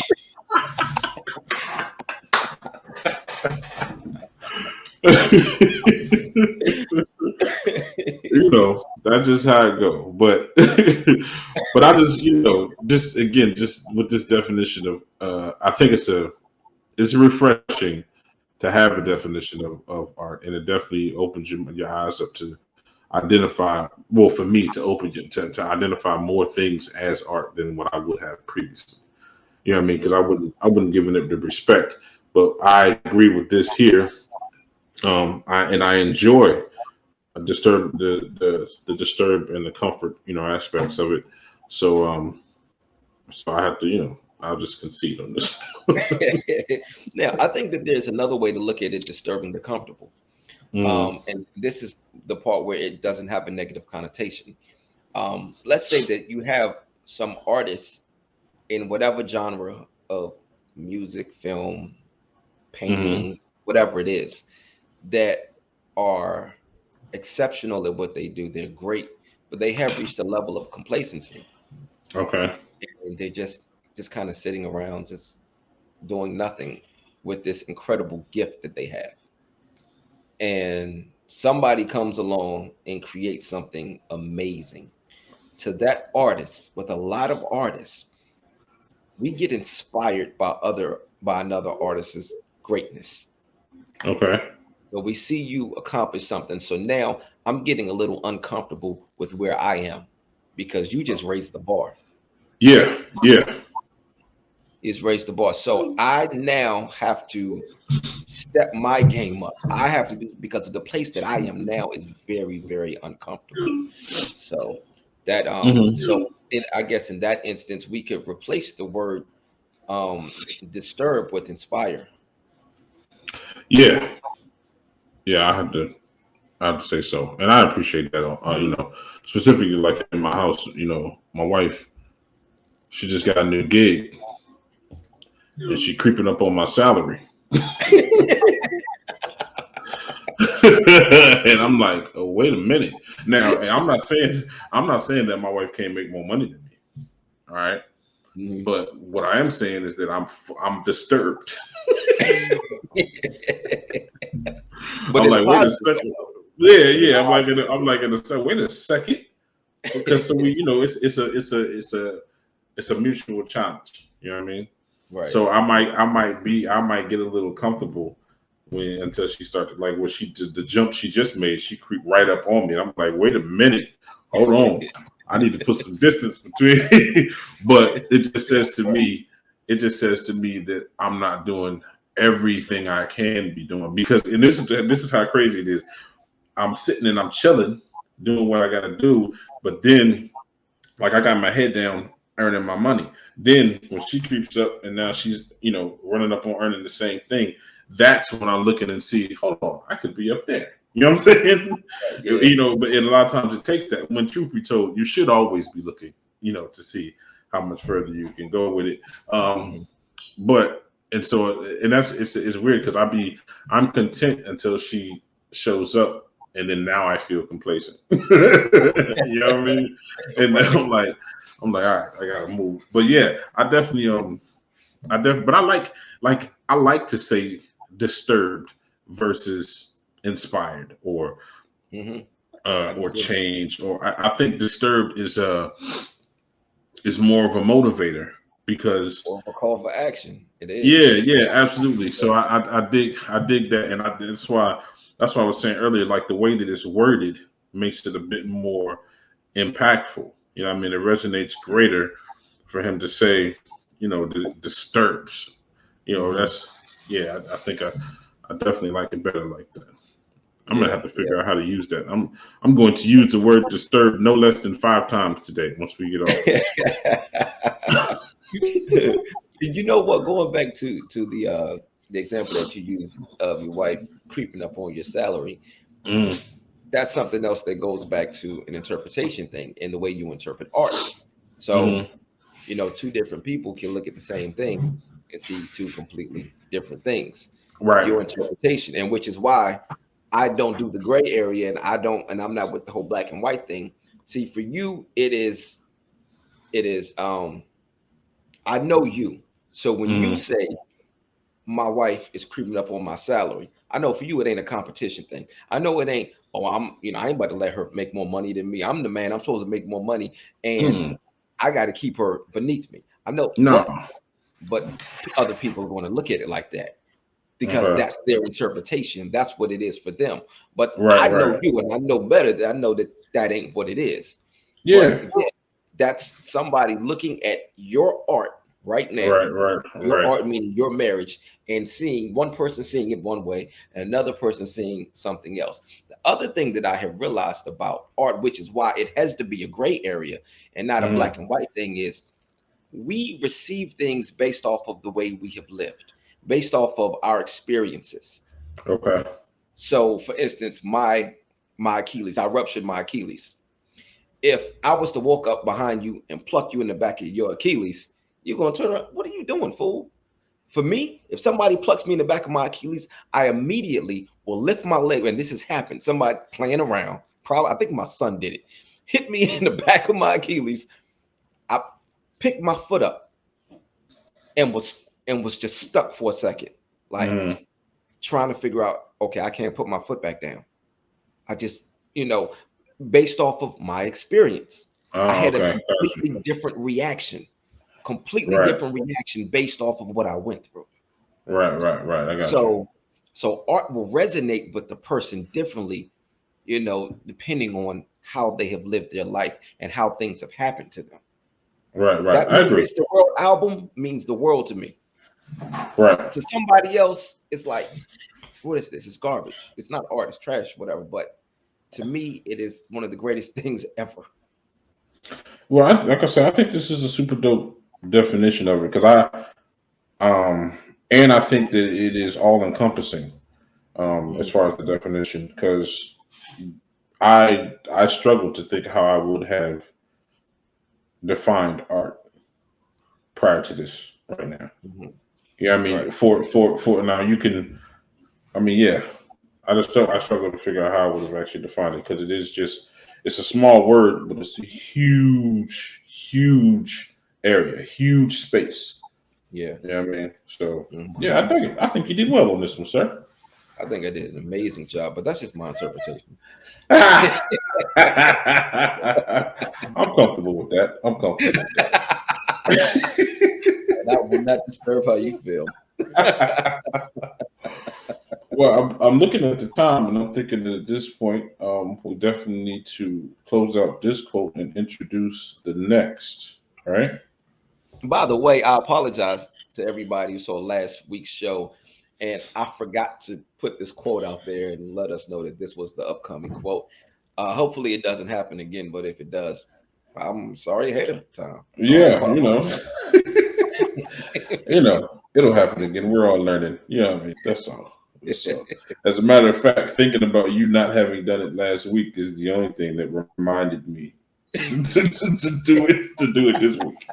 That's just how it go. But I just just with this definition of I think it's refreshing to have a definition of art, and it definitely opens your eyes up to identify, well, for me to open to identify more things as art than what I would have previously. You know what I mean? Because I wouldn't give it the respect. But I agree with this here. I enjoy the disturb and the comfort, aspects of it. So so I have to, I'll just concede on this. Now, I think that there's another way to look at it, disturbing the comfortable. And this is the part where it doesn't have a negative connotation. Let's say that you have some artists in whatever genre of music, film, painting, whatever it is, that are exceptional at what they do. They're great, but they have reached a level of complacency. Okay. And they're just kind of sitting around, just doing nothing with this incredible gift that they have. And somebody comes along and creates something amazing. To that artist, with a lot of artists, we get inspired by another artist's greatness. Okay. So we see you accomplish something. So now I'm getting a little uncomfortable with where I am because you just raised the bar. Yeah. Yeah. Is raised the bar. So I now have to step my game up. I have to do because of the place that I am now is very, very uncomfortable. So that I guess in that instance we could replace the word disturb with inspire. Yeah. Yeah. I have to say so, and I appreciate that. Specifically like in my house, my wife, she just got a new gig, and she creeping up on my salary. And I'm like, oh, wait a minute. Now, I'm not saying that my wife can't make more money than me. All right. But what I am saying is that I'm disturbed. But I'm like, wait a second. Yeah. I'm like in a second. Wait a second, because so we, it's a mutual challenge. You know what I mean? Right. So I might get a little comfortable until she started, like, what she did, the jump she just made, she creeped right up on me. And I'm like, wait a minute, hold on, I need to put some distance between. But it just says to me that I'm not doing everything I can be doing, because, and this is how crazy it is. I'm sitting and I'm chilling, doing what I got to do, but then, like, I got my head down earning my money. Then when she creeps up and now she's, running up on earning the same thing, that's when I'm looking and see, hold on, I could be up there. You know what I'm saying? Yeah. But a lot of times it takes that. When truth be told, you should always be looking, to see how much further you can go with it. But that's it's weird because I'm content until she shows up, and then now I feel complacent. You know what I mean? And then I'm like, all right, I gotta move. But yeah, but I like to say disturbed versus inspired or change, or I think disturbed is more of a motivator, because a call for action. It is. Yeah, absolutely. So I dig that, and that's why I was saying earlier, like, the way that it's worded makes it a bit more impactful. You know what I mean? It resonates greater for him to say, disturbs. That's, I think I definitely like it better like that. I'm gonna have to figure out how to use that. I'm going to use the word disturb no less than 5 times today once we get off. You know what? Going back to the example that you used of your wife creeping up on your salary, that's something else that goes back to an interpretation thing in the way you interpret art. So, two different people can look at the same thing and see 2 completely different things. Right. Your interpretation, and which is why I don't do the gray area, and I'm not with the whole black and white thing. See, for you, it is I know you. So when you say my wife is creeping up on my salary, I know for you it ain't a competition thing. I know it ain't, I ain't about to let her make more money than me. I'm the man. I'm supposed to make more money, and I got to keep her beneath me. I know, but other people are going to look at it like that. because that's their interpretation. That's what it is for them. But Right, I know right. you, and I know better that I know that that ain't what it is. But Yeah. again, that's somebody looking at your art right now, Right, right, your right. art meaning your marriage, and seeing one person seeing it one way and another person seeing something else. The other thing that I have realized about art, which is why it has to be a gray area and not a black and white thing, is we receive things based off of the way we have lived, based off of our experiences. Okay. So, for instance, my Achilles, I ruptured my Achilles. If I was to walk up behind you and pluck you in the back of your Achilles, you're gonna turn around. What are you doing, fool? For me, if somebody plucks me in the back of my Achilles, I immediately will lift my leg. And this has happened. Somebody playing around, probably I think my son did it, hit me in the back of my Achilles. I picked my foot up and was just stuck for a second, like trying to figure out, okay, I can't put my foot back down. I just, based off of my experience, I Oh, had a okay. Gotcha. completely Right, different reaction based off of what I went through. right, right, right. I got you. So art will resonate with the person differently, depending on how they have lived their life and how things have happened to them. Right, right. That I New agree. Against the World album means the world to me. Right, To somebody else, it's like, what is this? It's garbage. It's not art, it's trash, whatever. But to me, it is one of the greatest things ever. well, like I said, I think this is a super dope definition of it because and I think that it is all encompassing as far as the definition because I struggle to think how I would have defined art prior to this right now. Mhm. Yeah, I mean, Right. for now, you can. I mean, yeah, I struggle to figure out how I would have actually defined it because it is just it's a small word, but it's a huge area, huge space. Yeah. You know what I mean? So Mhm. yeah, I think you did well on this one, sir. I think I did an amazing job, but that's just my interpretation. I'm comfortable with that. I'm comfortable with That will not disturb how you feel. that. Well, I'm looking at the time and I'm thinking that at this point, we definitely need to close out this quote and introduce the next. All right. By the way, I apologize to everybody who saw last week's show, and I forgot to put this quote out there and let us know that this was the upcoming quote. Hopefully, it doesn't happen again, but if it does, I'm sorry ahead of time. So I Yeah, apologize. it'll happen again. We're all learning. You know what I mean? That's all. So, as a matter of fact, thinking about you not having done it last week is the only thing that reminded me to do it this week.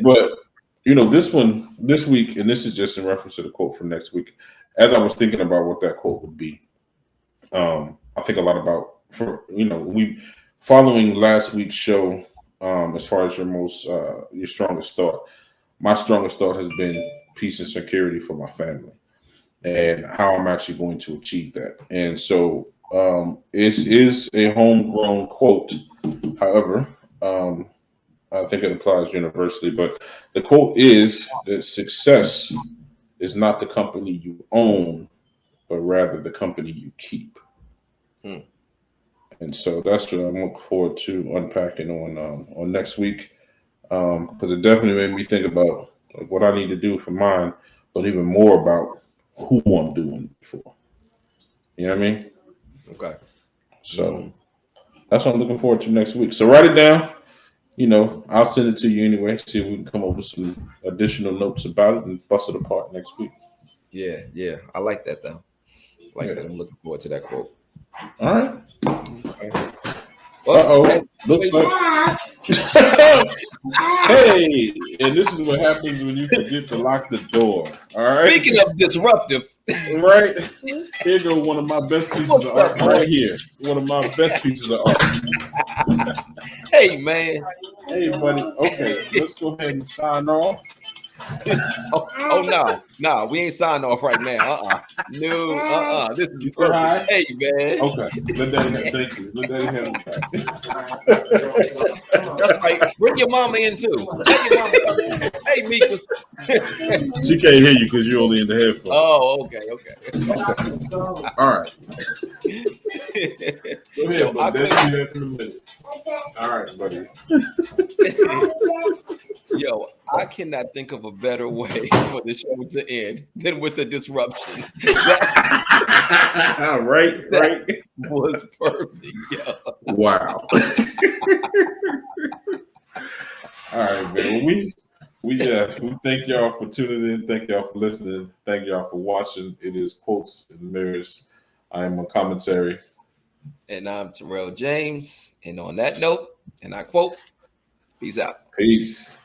But this week, and this is just in reference to the quote from next week. As I was thinking about what that quote would be, I think a lot about we following last week's show. As far as your strongest thought, my strongest thought has been peace and security for my family and how I'm actually going to achieve that. And so it is a homegrown quote. However, I think it applies universally. But the quote is that success is not the company you own, but rather the company you keep. Hmm. And so that's what I'm looking forward to unpacking on next week because it definitely made me think about like, what I need to do for mine, but even more about who I'm doing it for. You know what I mean? Okay. So Mhm. that's what I'm looking forward to next week. So write it down. I'll send it to you anyway. See if we can come up with some additional notes about it and bust it apart next week. Yeah, yeah. I like that though. I like Yeah. that. I'm looking forward to that quote. All right. Okay. Uh Well, as oh. Looks always, like. Hey, and this is what happens when you forget to lock the door. All right. speaking of disruptive, Right. Here go one of my best pieces of what's up, art man? right here. One of my best pieces of art. Hey, man. Hey, buddy. Okay, let's go ahead and sign off. Oh no, we ain't signed off right now. No, this is You said perfect. hi? Hey, man. Okay. Let Daddy thank you. Let Daddy handle That's right. Bring your mama in too. Tell your mama. Hey, Mika. She can't hear you because you're only in the headphones. Oh, okay. All right. Go Yo, ahead, buddy. Daddy do that for a minute. All right, buddy. Yo, I cannot think of a better way for the show to end than with the disruption. Right. Was perfect, yo. Wow. All right, man. We thank y'all for tuning in. Thank y'all for listening. Thank y'all for watching. It is Quotes and Mirrors. I am Uncommonterry. And I'm Tyrell James. And on that note, and I quote, peace out. Peace.